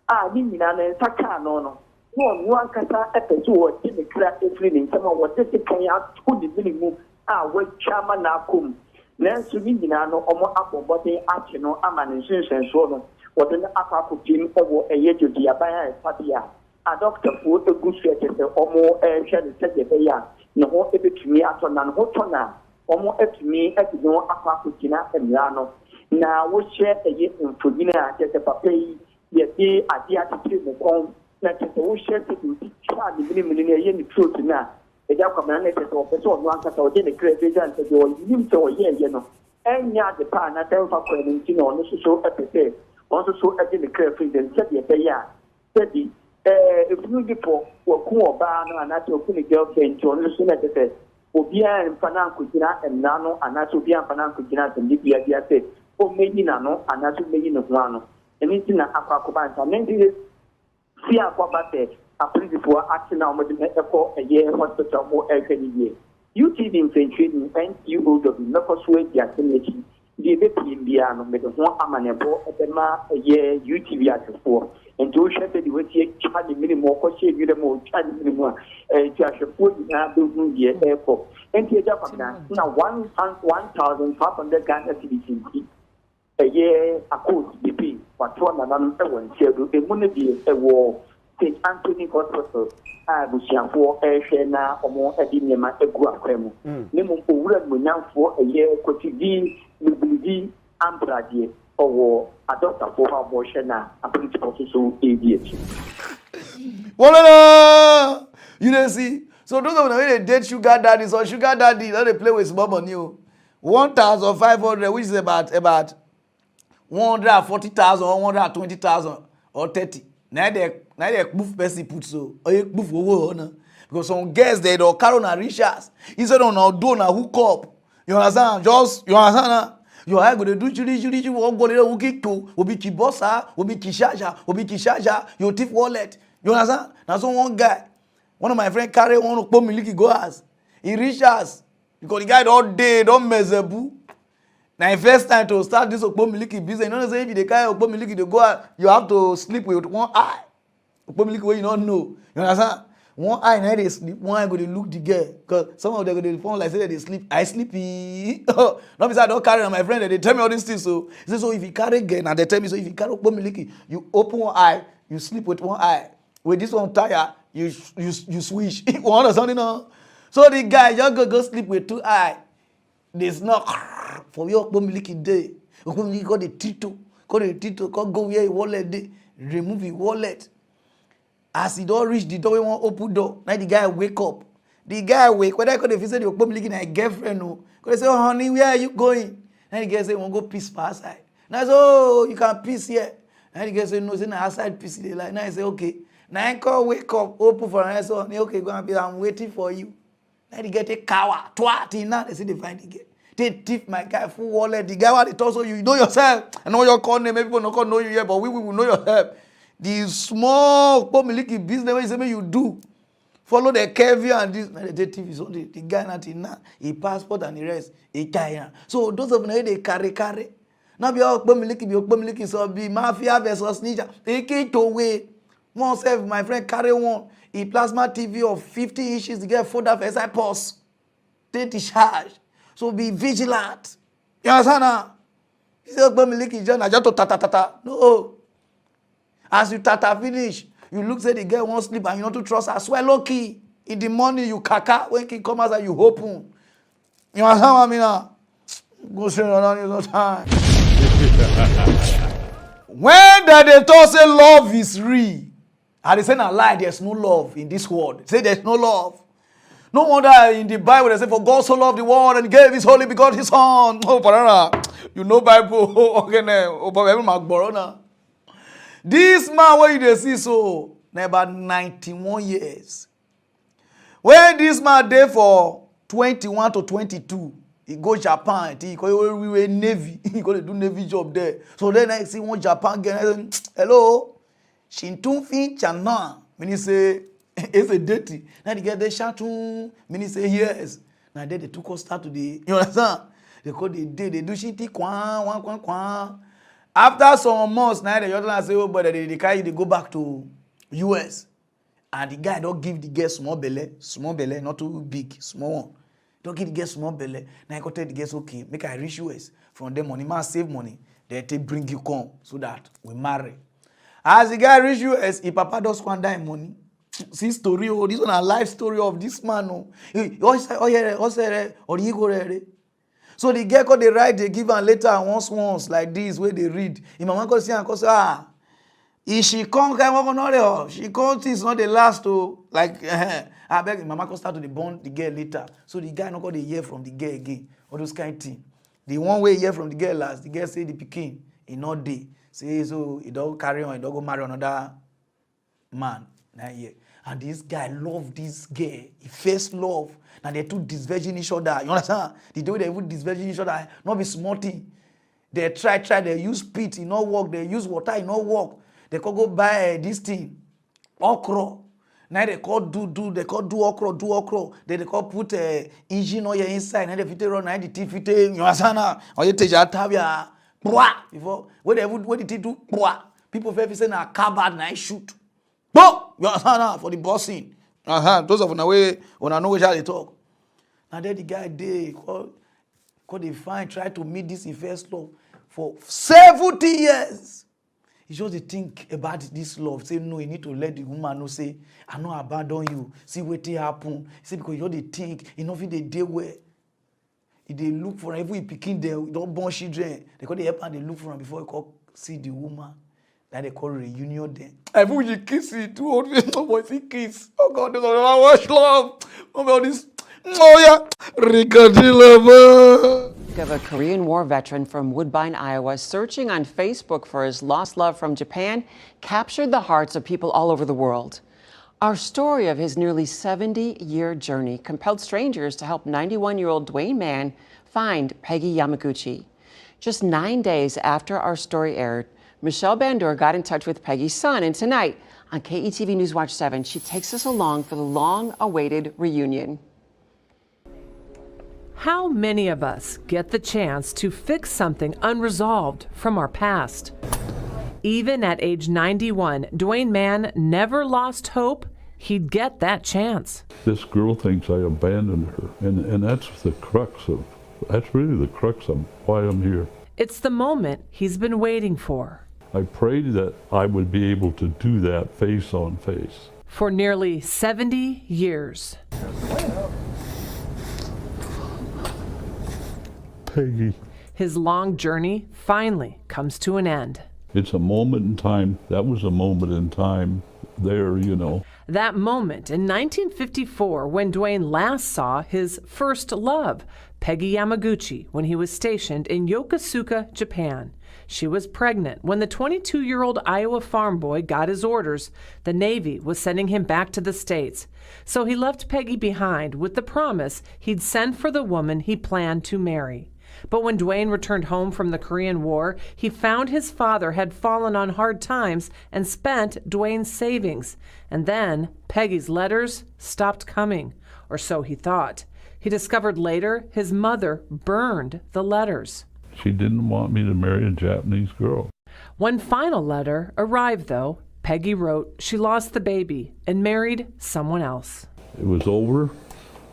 Ah, ni nyina na nsaka no. No kasa epeso wo ti kra efri ni ntama wo te kan ya to di minimu a wo chama na akom na nso ni nyina no omo abobode ache no ama ne hyenhyen so no wo de na akakopim ewo eye jodi aban fadia a doctor fu egusu ete omo hwe ne sege be ya no ho ebetumi ato na no ho to na omo etumi etino akakopina emra no na wo hye eye mfodina a tete papa yi ye bi ade atete mo kon na tete wo share to di twa di mini eye ni truth na e ja kwamana na tete wo pese onu ankasa wo de ne create jan tete wo nim to wo ye no enya de pa na tem fa kwa ni no no so epese on so e de ne create den se de be ya se di if you dipo wo ku oba no anate o ku ni girlfriend to no so na tete obi an mfana nkugina emna no anate obi an mfana nkugina tembi bia bia se o meyi na no anate meyi no ho ano eni ti na akwakoba nta mendi si akwabate aprinsipo atina omode eko eye hospital mo ekaniye UTD infantry NTOW nakoso edi asenechi di be pimbia no me ho amanebo ebema eye UTV atefo enti o hwete di wetie chadi minimo ko hye yire mo chadi minimo ti ahwefo na be hu die eko enti eja kwabna na 1500 Ghana cedis eye akos BP wato na nan ewo nchedo emune bi ewo St. Anthony Hospital a busiafo ehwe na omo edi nyema egu akwemu ne mo owura munyamfo eye kotidi bibi ambrade owo adopta fo ha bo hwe na principal so ADH Wala, you dey see So those of them when they date sugar daddies or sugar daddy, they play with small money. 1,500, which is about 140,000 or 120,000 or 30. Now they move person put so or you move over because some girls they don't carry on riches. Instead on do na hook up. You understand? Just you understand? You are going to do chiri won't go there wiki to will be kibosa, will be kishaja, your thief wallet. You understand? Now so one guy, one of my friends carry one of miliki go as he reach us because the guy don't day, don't measure. Now the first time to start this miliki business, you know say if the guy miliki they go out, you have to sleep with one eye. Miliki where you don't know. You understand? One eye now they sleep, one eye go to look the girl. Because some of them go to phone like say they sleep. I sleepy. Not because I don't carry on my friend, they tell me all these things. So if you carry girl, now they tell me so if you carry miliki, you open one eye, you sleep with one eye. With this one tire, you switch. You understand? No? So the guy just go sleep with two eyes. There's no for your miliki day. You got the tito, go where your wallet day, remove your wallet. As he don't reach the door, he won't open door. Now the guy wake up. The guy wake. Whether I could visit your miliki na girlfriend no. Could say, oh honey, where are you going? Now the guy say, won't go piss for outside. Now I say, oh, you can piss here. Now the guy say, no, say na outside piss. Like now I say, okay. Now I call wake up, open for an answer. Okay, go and be. I'm waiting for you. Now the guy take cower, twat. Now they say they find the guy. They tip my guy full wallet. The guy what they talk so you know yourself. I know your call name. Maybe people not know you yet, but we will know yourself. The small miliki business where you say you do. Follow the curvy and this. Now the TV is only the guy not in now. He passport and the rest. He carry. So those of them they carry. Now be all miliki so be mafia versus ninja. They can't away. One self, my friend carry one. He plasma TV of 50 inches to get further for SI pulse. Take the charge. So be vigilant. You understand now? You say miliki just to tata. No. As you tata finish, you look say the girl won't sleep and you not to trust her. Swear lucky. In the morning you kaka. When he come out you open. You understand what I mean now? Go straight on no time. When they talk say love is real, and they say na lie, there's no love in this world. Say there's no love. No wonder in the Bible they say for God so loved the world and gave his only begotten his son. Oh, parana. You know Bible. Okay, now. This man where you see so about 91 years. When this man there for 21 to 22, he go Japan. He go Navy. He go to do Navy job there. So then I see one Japan girl. Hello, Shintun Fin Chana. Meaning say it's a dirty. Now they get the shatu. Meaning say yes. Now they took us start to the. You understand? They call the day they do shinty kwan. After some months, now the other say, oh, but they carry they go back to US. And the guy don't give the girl small belly, not too big, small one. Don't give the girl small belly. Now I go tell the girls, okay, make I reach US. From them money, man save money. They take bring you come so that we marry. As the guy reach US, his papa does squander money. See story, oh, this one a life story of this man. Oh, so the girl called they write, they give and later once like this where they read. If mama go see and go say, if she come, she come is not the last to like I beg mama go start to the bond the girl later. So the guy not got the hear from the girl again. All those kind of thing. The one way hear from the girl last, the girl say the Pinkins, he not day. Say so he don't carry on, he don't go marry another man. Nah, yeah. And this guy love this girl. He first love. Now they two disvirgin each other. You understand? The way they would disvirgin each other, not be smarty. They try, they use pit, it not work. They use water, it not work. They could go buy this thing, okra. Now they call they call do okra. They call put engine oil inside. Now they fit run, now the teeth fit. You understand? Or you take your tabia, before what the teeth do, people first say na cupboard, now shoot. No, you understand? For the bossing. Those of the way when I know which how they talk. And then the guy they call they find try to meet this first love for 70 years. He just think about this love. Say no, you need to let the woman know. Say I no abandon you. See what happen. See because you just think enough in the day where if they look for every picking there, don't born children. They call the help and they look for them before you see the woman. That they call reunion day. Everyone you kiss it, too old boy, see kiss. Oh God, this is my watch love. Oh God, this. Oh yeah, Ricardilla. Of a Korean War veteran from Woodbine, Iowa, searching on Facebook for his lost love from Japan, captured the hearts of people all over the world. Our story of his nearly 70-year journey compelled strangers to help 91-year-old Dwayne Mann find Peggy Yamaguchi. Just 9 days after our story aired, Michelle Bandor got in touch with Peggy's son, and tonight on KETV News Watch 7, she takes us along for the long-awaited reunion. How many of us get the chance to fix something unresolved from our past? Even at age 91, Dwayne Mann never lost hope he'd get that chance. This girl thinks I abandoned her, and that's really the crux of why I'm here. It's the moment he's been waiting for. I prayed that I would be able to do that face on face. For nearly 70 years. Peggy. His long journey finally comes to an end. It's a moment in time. That was a moment in time there, you know. That moment in 1954 when Dwayne last saw his first love, Peggy Yamaguchi, when he was stationed in Yokosuka, Japan. She was pregnant when the 22-year-old Iowa farm boy got his orders. The Navy was sending him back to the States. So he left Peggy behind with the promise he'd send for the woman he planned to marry. But when Dwayne returned home from the Korean War, he found his father had fallen on hard times and spent Dwayne's savings. And then Peggy's letters stopped coming, or so he thought. He discovered later his mother burned the letters. She didn't want me to marry a Japanese girl. One final letter arrived, though. Peggy wrote she lost the baby and married someone else. It was over.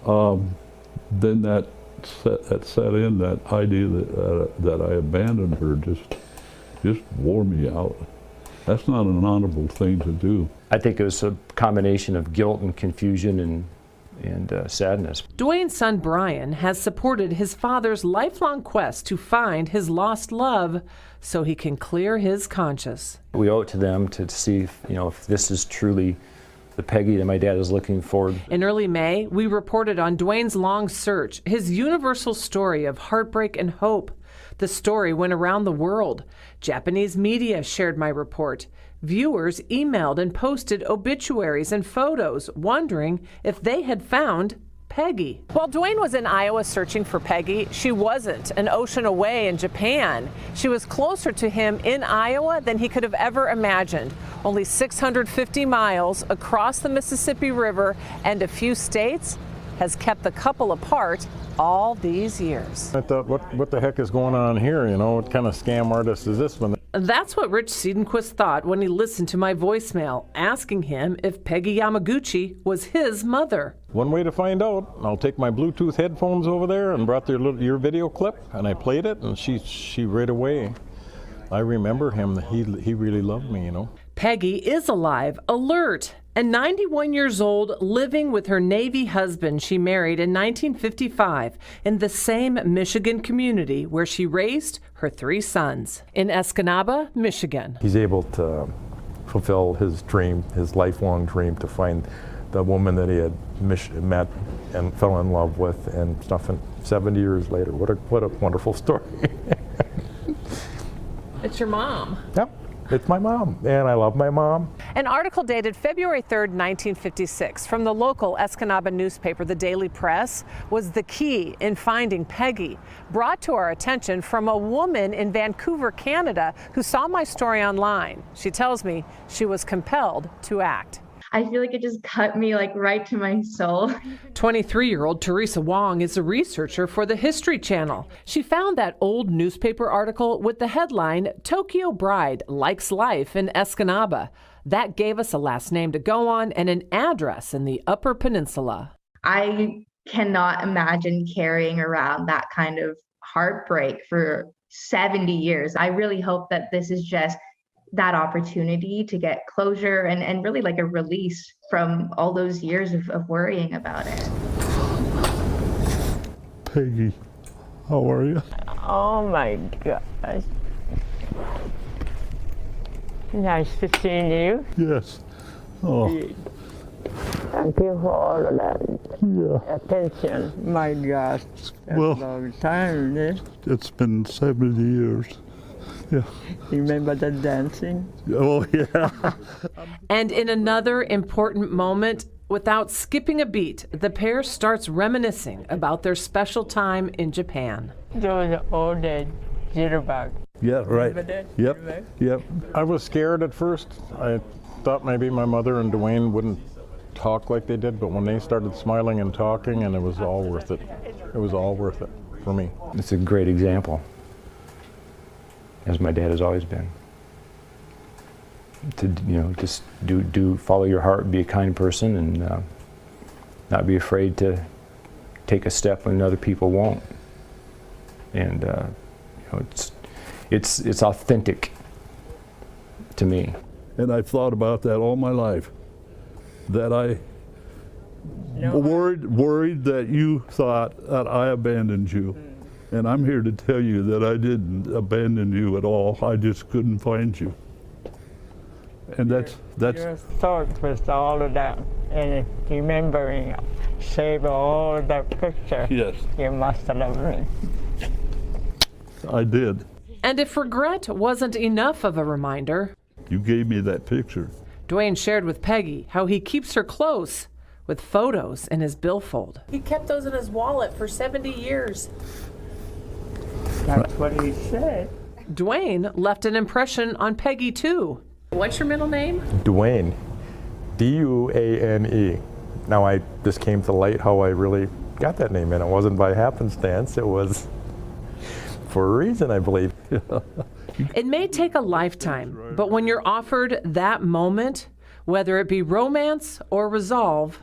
Then that set in, that idea that I abandoned her just wore me out. That's not an honorable thing to do. I think it was a combination of guilt and confusion and sadness. Dwayne's son Brian has supported his father's lifelong quest to find his lost love so he can clear his conscience. We owe it to them to see if this is truly the Peggy that my dad is looking for. In early May, we reported on Dwayne's long search, his universal story of heartbreak and hope. The story went around the world. Japanese media shared my report. Viewers emailed and posted obituaries and photos, wondering if they had found Peggy. While Dwayne was in Iowa searching for Peggy, she wasn't an ocean away in Japan. She was closer to him in Iowa than he could have ever imagined. Only 650 miles across the Mississippi River and a few states has kept the couple apart all these years. I thought, what the heck is going on here? What kind of scam artist is this one? That's what Rich Siedenquist thought when he listened to my voicemail, asking him if Peggy Yamaguchi was his mother. One way to find out, I'll take my Bluetooth headphones over there and brought your video clip, and I played it, and she right away. I remember him. He really loved me, Peggy is alive, alert, and 91 years old, living with her Navy husband she married in 1955 in the same Michigan community where she raised her 3 sons in Escanaba, Michigan. He's able to fulfill his dream, his lifelong dream, to find the woman that he had met and fell in love with, and stuff. And 70 years later, what a wonderful story. It's your mom. Yep. It's my mom, and I love my mom. An article dated February 3rd, 1956, from the local Escanaba newspaper, the Daily Press, was the key in finding Peggy, brought to our attention from a woman in Vancouver, Canada, who saw my story online. She tells me she was compelled to act. I feel like it just cut me right to my soul. 23-year-old Teresa Wong is a researcher for the History Channel. She found that old newspaper article with the headline, "Tokyo Bride Likes Life in Escanaba." That gave us a last name to go on and an address in the Upper Peninsula. I cannot imagine carrying around that kind of heartbreak for 70 years. I really hope that this is just that opportunity to get closure and really a release from all those years of worrying about it. Peggy, how are you? Oh my gosh. Nice to see you. Yes. Oh. Thank you for all of that attention. My gosh, that's Well, a long time, eh? It's been 70 years. Yeah. Remember the dancing? Oh, yeah. And in another important moment, without skipping a beat, the pair starts reminiscing about their special time in Japan. Those old jitterbug. Yeah, right. Remember that? Yep, yep. I was scared at first. I thought maybe my mother and Dwayne wouldn't talk like they did, but when they started smiling and talking, and it was all worth it. It was all worth it for me. It's a great example, as my dad has always been. To, you know, just follow your heart, be a kind person, and not be afraid to take a step when other people won't. And you know, it's authentic to me. And I've thought about that all my life. That I worried that you thought that I abandoned you. And I'm here to tell you that I didn't abandon you at all. I just couldn't find you. And that's Your thoughts with all of that and remembering, save all the pictures. Yes. You must have loved me. I did. And if regret wasn't enough of a reminder, You gave me that picture. Dwayne shared with Peggy how he keeps her close with photos in his billfold. He kept those in his wallet for 70 years. That's what he said. Dwayne left an impression on Peggy too. What's your middle name? Dwayne, D-U-A-N-E. Now this came to light how I really got that name, and it wasn't by happenstance. It was for a reason, I believe. It may take a lifetime, but when you're offered that moment, whether it be romance or resolve,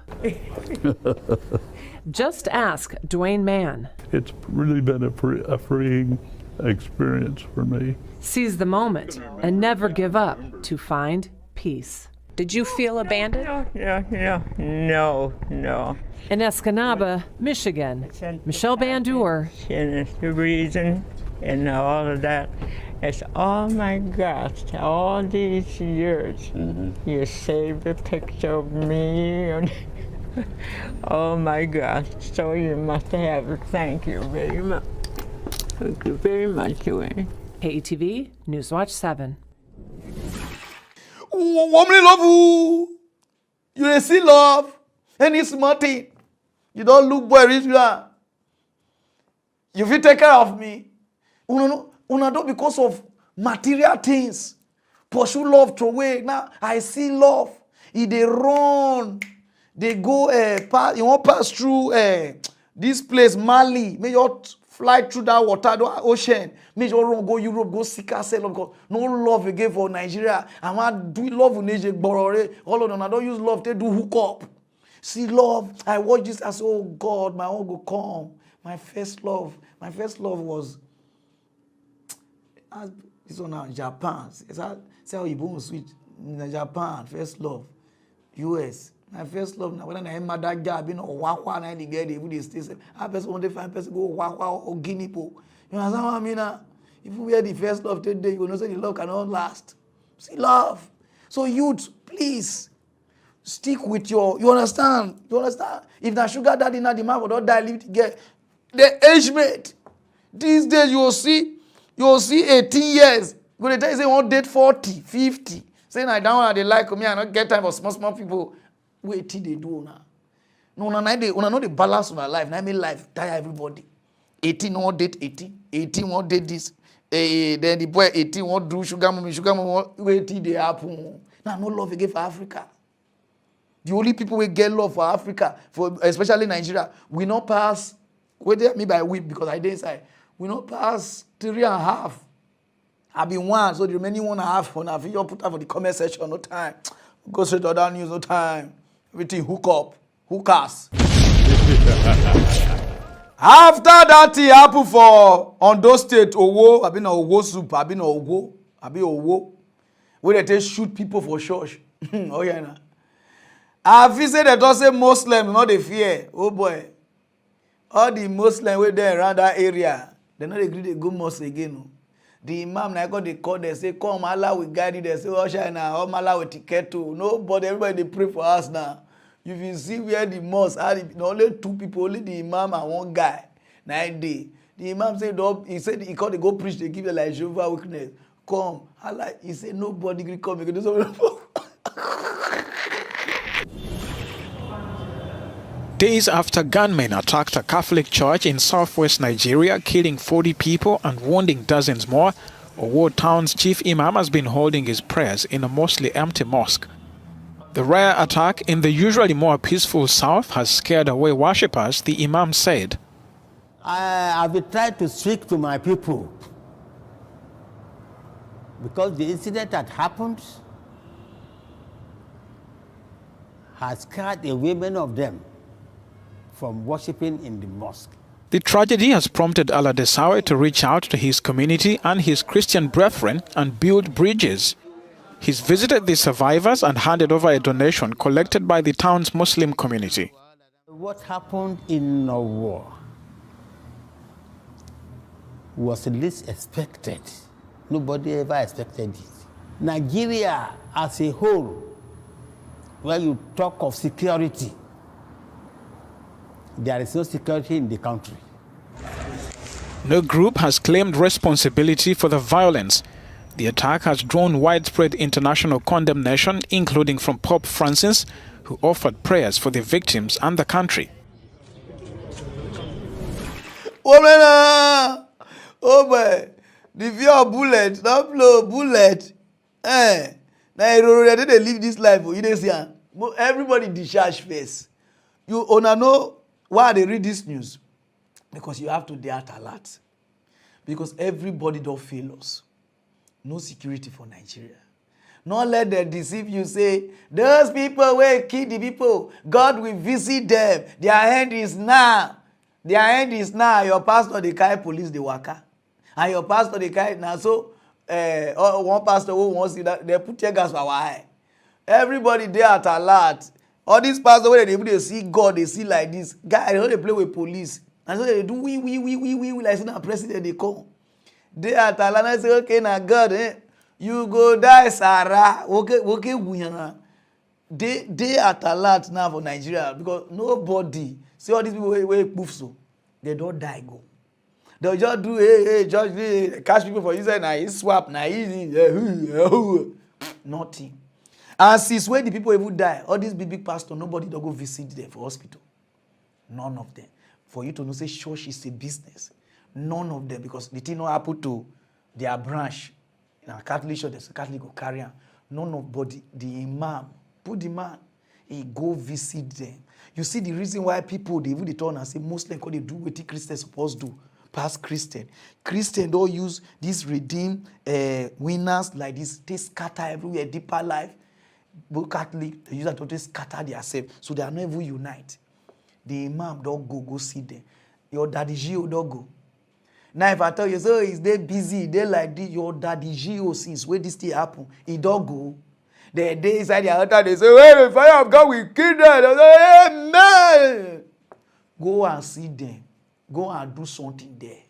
just ask Dwayne Mann. It's really been a freeing experience for me. Seize the moment and never give up to find peace. Did you feel abandoned? No. In Escanaba, Michigan, Michelle Bandur. And it's the reason and all of that. It's, oh my gosh, all these years, you saved a picture of me. And oh my gosh, so you must have, thank you very much. Thank you very much, Dwayne. KETV, Newswatch 7. Woman love you. You dey see love. Any small thing. You don't look boy rich you are. You fit take care of me. Una do because of material things. Pursue love throw away. Now I see love. They run. They go you won't pass through this place, Mali. May you fly through that water, the ocean. May you run, go Europe, go seek ourselves because no love again for Nigeria. I want do love with Nigeria. All of them, I don't use love, they do hook up. See love. I watch this, I say, oh God, my own go come. My first love was this one now, Japan. Say how you born switch. Japan, first love. US. My first love now, when I am that job, you know, Wakwa and I get it, every day. I person one day find person go Wakwa or Guinea po. You understand what I mean? If we are the first love today, you will know say the love cannot last. See love. So youth, please stick with you understand? You understand? If the sugar daddy not the man will not die, live to get the age mate. These days you will see 18 years. Go to tell you say one date 40, 50. Saying I don't they like me, I don't get time for small people. Wait till they do now. No, know the balance of my life. Now make life tire everybody. 18 won't date 18. 18 won't date this. Then the boy 18 won't do sugar mommy wait till they happen. Now no love again for Africa. The only people we get love for Africa, for especially Nigeria, we not pass. Whether me by week because I didn't say we not pass 3.5. I been 1, so the remaining 1.5 on a video put up for the comment section. No time. Go straight to other news. No time. Everything hook up, hookers. After that thing happened for Ondo State, Owo, I been Owo soup, I been Owo, where they shoot people for church. Oh yeah, nah. I visit they don't say Muslim, not the fear. Oh boy, all the Muslim were there around that area, they not agree they go mosque again. No. The imam na go dey call, they say, come, Allah will guide you. They say, Osha na Allah will ticket to. Nobody, everybody dey pray for us now. If you see where the mosque, only 2 people, only the imam and one guy. 9 days. The imam said, he called, they go preach, they give you like Jehovah Witness. Come, Allah, he said, nobody will come. You can do something. Days after gunmen attacked a Catholic church in southwest Nigeria, killing 40 people and wounding dozens more, Owo town's chief imam has been holding his prayers in a mostly empty mosque. The rare attack in the usually more peaceful south has scared away worshippers, the imam said. I will try to speak to my people because the incident that happened has scared away many of them from worshipping in the mosque. The tragedy has prompted Aladesawe to reach out to his community and his Christian brethren and build bridges. He's visited the survivors and handed over a donation collected by the town's Muslim community. What happened in Nawaooo was least expected. Nobody ever expected it. Nigeria as a whole, when you talk of security, there is no security in the country. No group has claimed responsibility for the violence. The attack has drawn widespread international condemnation, including from Pope Francis, who offered prayers for the victims and the country. Oh boy, the fear of bullet, not blow bullet. Now they live this life. You dey see, everybody discharge face. You wanna know why they read this news? Because you have to dare to alert. Because everybody don't fail us. No security for Nigeria. Not let them deceive you. Say those people will kill the people. God will visit them. Their end is now. Their end is now. Your pastor they carry police the waka, and your pastor they carry now. So one pastor who wants to that they put tear gas for our eye. Everybody there at alert. All these pastors where they see God, they see like this guy. They play with police, and so they do we like say na president they come. They at alert and say okay na God you go die Sarah. Okay they at alert now for Nigeria because nobody see all these people wey poof so they don't die go. They just do hey just catch people for inside na swap na easy nothing. And since when the people even die, all these big pastors, nobody don't go visit them for hospital. None of them. For you to know, say church is a business. None of them, because the thing not happen to their branch. In a Catholic church, there's a Catholic go carry on. None of body, the imam, put the man, he go visit them. You see the reason why people, they even turn and say Muslim, because they do what the Christians supposed to do. Past Christian. Christian don't use these redeemed winners like this. They scatter everywhere, deeper life. But Catholic, they use that to scatter themselves, so they are not even unite. The imam don't go see them. Your daddy Gio don't go. Now if I tell you, so is they busy, they like this, your daddy Gio since where this thing happen, he don't go. They inside the altar, they say, well, the fire of God will kill them. They say, amen. Go and see them. Go and do something there.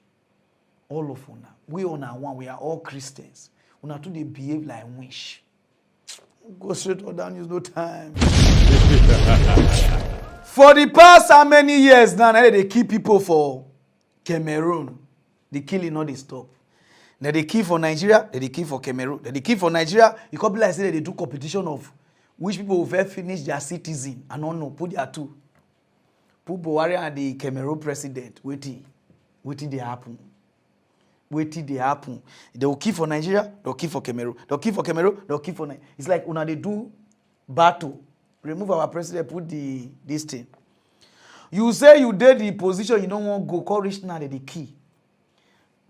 All of us, we on our one, we are all Christians. We have to behave like wish. Go straight or down, use no time. For the past how many years now, they kill people for Cameroon. The killing not they stop. Now they kill for Nigeria, they kill for Cameroon. They kill for Nigeria, it could be like say they do competition of which people will first finish their citizen. I don't know, put their two. Put Buhari and the Cameroon president. Waiting they happen. Waiting they happen. They will kill for Nigeria, they'll kill for Cameroon. They'll kill for Cameroon, they'll kill for Nigeria. It's like when they do battle. Remove our president, put this thing. You say you did the position, you don't want to go, call rich now, they key.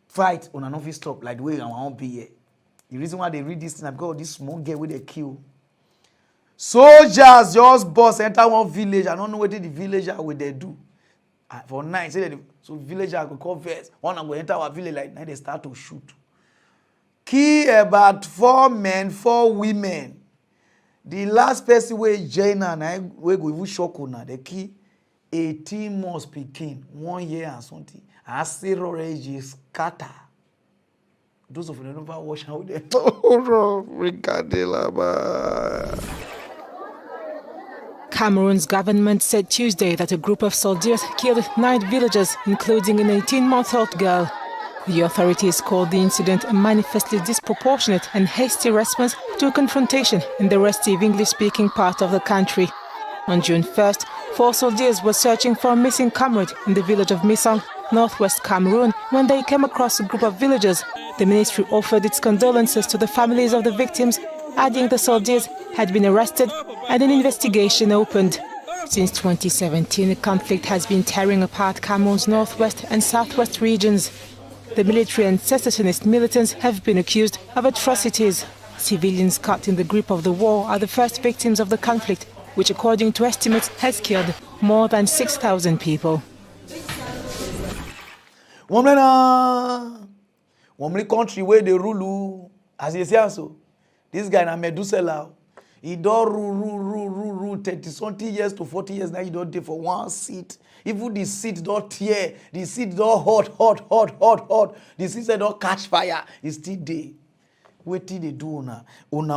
Fight on an office stop, like the way I want to be here. The reason why they read this thing, because this small girl with a kill. Soldiers just boss enter one village. I don't know what the villager will they do. For night, say that so villager go call first. One go enter our village like now they start to shoot. Kill about 4 men, 4 women. The last person wey join and we go even shock una. The key 18 months pikin, 1 year and something. As zero age scatter. Those of you who never wash out there. Cameroon's government said Tuesday that a group of soldiers killed 9 villagers, including an 18-month-old girl. The authorities called the incident a manifestly disproportionate and hasty response to a confrontation in the restive English-speaking part of the country. On June 1st, 4 soldiers were searching for a missing comrade in the village of Misong, northwest Cameroon, when they came across a group of villagers. The ministry offered its condolences to the families of the victims, adding the soldiers had been arrested and an investigation opened. Since 2017, the conflict has been tearing apart Cameroon's northwest and southwest regions. The military and secessionist militants have been accused of atrocities. Civilians caught in the grip of the war are the first victims of the conflict, which according to estimates has killed more than 6,000 people. One country where they rule, as you say so, this guy na Medusela, he don't rule 30-something years to 40 years now. He don't dey for one seat. Even the seat don't tear, the seat don't hot. The seat don't catch fire. It's still there. Wetin they do una own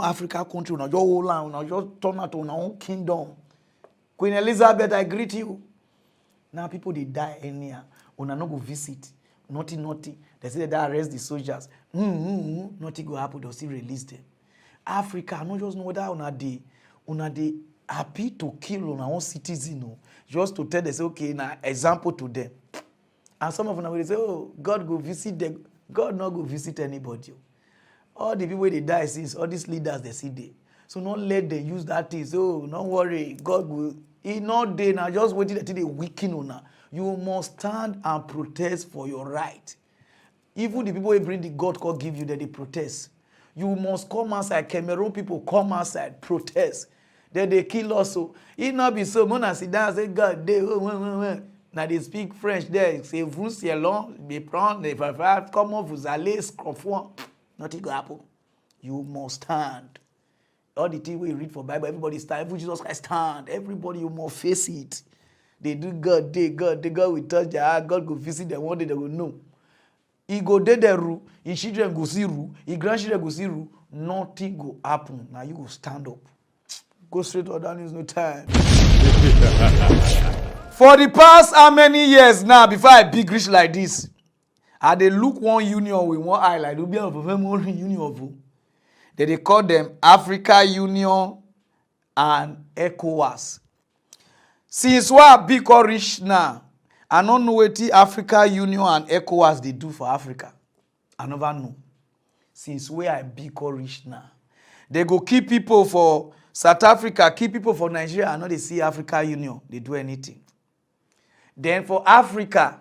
Africa country, una your whole land, una just turn out una own kingdom. Queen Elizabeth, I greet you. Now people they die anyhow. Una no go visit. Naughty. They say they arrest the soldiers. Nothing go happen. They'll still release them. Africa, I don't just know whether una they happy to kill on our own citizen, no? Just to tell them, say, okay, now example to them. And some of them will say, oh, God go visit them. God not go visit anybody. All the people they die since, all these leaders they see there. So don't let them use that thing. So don't worry, God will. He not there now. Just waiting until they weaken on. You must stand and protest for your right. Even the people who bring the God call give you that they protest. You must come outside. Cameroon people come outside, protest. Then they kill us. So it not be so. When I sit down and say, God, they now they speak French there. C'est vous, c'est long. They prend, they faire, comment vous allez, scroffon. Nothing will happen. You must stand. All the things we read for Bible, everybody stand. Every Jesus Christ stand. Everybody, you must face it. They do God, God will touch their heart. God will visit them. One day they will know. He go dey the rule. His children go see rule. His grandchildren go see rule. Nothing go happen. Now you go stand up. Go straight to other news, no time. For the past how many years now, before I big rich like this, I dey look one union with one eye like be of a union of. They call them Africa Union and ECOWAS. Since we are big or rich now, I don't know what the Africa Union and ECOWAS they do for Africa. I never know. Since we are big or rich now, they go keep people for South Africa, keep people for Nigeria. I know they see Africa Union. They do anything. Then for Africa,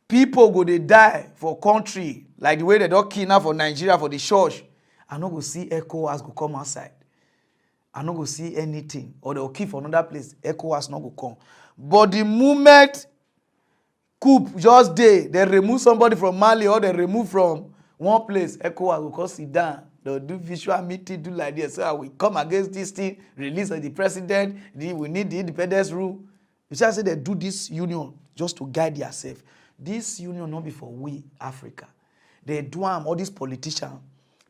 people go they die for country like the way they don't kidnap for Nigeria for the church. I no go see ECOWAS go come outside. I no go see anything. Or they'll keep for another place. ECOWAS no go come. But the moment coup just they remove somebody from Mali or they remove from one place, ECOWAS will come sit down. They'll do visual meeting, do like this. So we come against this thing, release the president, we need the independence rule. You just say they do this union just to guide yourself. This union not be for we, Africa. They do all these politicians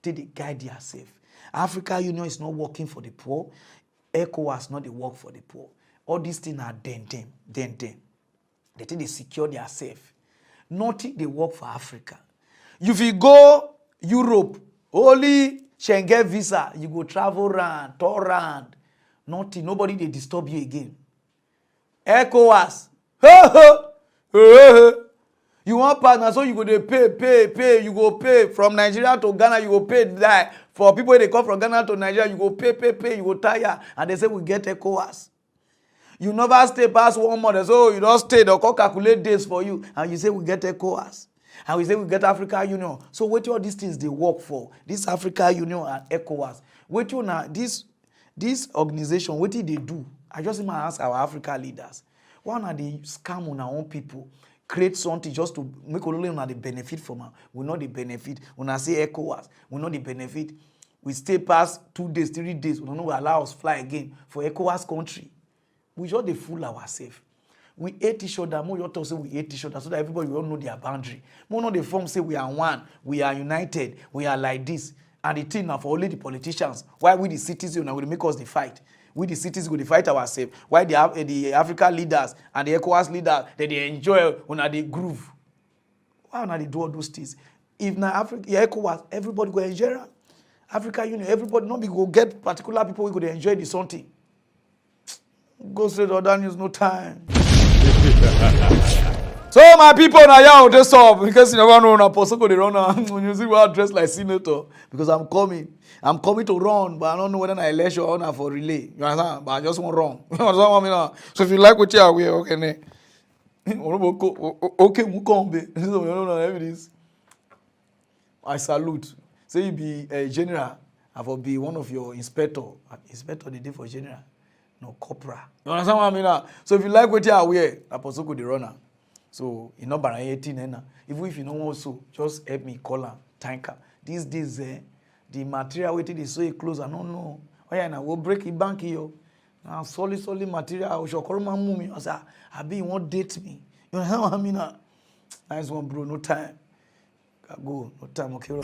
till they guide yourself. Africa Union is not working for the poor. ECOWAS not the work for the poor. All these things are them. They think they secure themselves. Nothing they work for Africa. If you go Europe, only Schengen visa, you go travel around, tour around. Nothing, nobody they disturb you again. ECOWAS. You want partner, so you go they pay. You go pay from Nigeria to Ghana, you go pay that. For people they come from Ghana to Nigeria, you go pay, you go tire. And they say we get ECOWAS. You never stay past 1 month, so you don't stay, they'll calculate days for you. And you say we get ECOWAS. And we say we get Africa Union. So what all these things they work for? This Africa Union and ECOWAS. What you now, this organization, what did they do? I just want to ask our Africa leaders. Why not they scam on our own people? Create something just to make only the benefit from us. We know the benefit. When I say ECOWAS, we know the benefit. We stay past 2 days, 3 days. We don't know allow us fly again for ECOWAS country. We just they fool ourselves. we hate each other. More you talk say we hate each other so that everybody will know their boundary. More know the form say we are one, we are united, we are like this. And the thing now for only the politicians. Why we the citizens now will make us the fight? We the citizens will fight ourselves. Why the African leaders and the ECOWAS leaders they enjoy when they groove? Why not they do all those things? If now Africa, ECOWAS, everybody go enjoy. Africa Union, everybody not be go get particular people we go to enjoy the something. Go straight to other news, no time. So my people now yeah, just up because you never know na person go dey run when you see we are dressed like senator because I'm coming to run but I don't know whether na election or na for relay. You understand? But I just want run. You understand what I mean now? So if you like what you are wear, okay ne. Okay, we come be. So you know evidence. I salute. Say you be a general, I will be one of your inspector. Inspector the day for general. No corporal. You understand what I mean now? So if you like what you are wear, na person go dey run am. So you know, by 18 even if you don't want so, just help me call her, thank her. These days, the material waiting is so close. I don't know. Oh yeah, now we'll break it bank here. Now solid material. I shall call my mummy. I say, I be won't date me. You know what I mean? Nice one, bro. No time. Go. No time. Okay.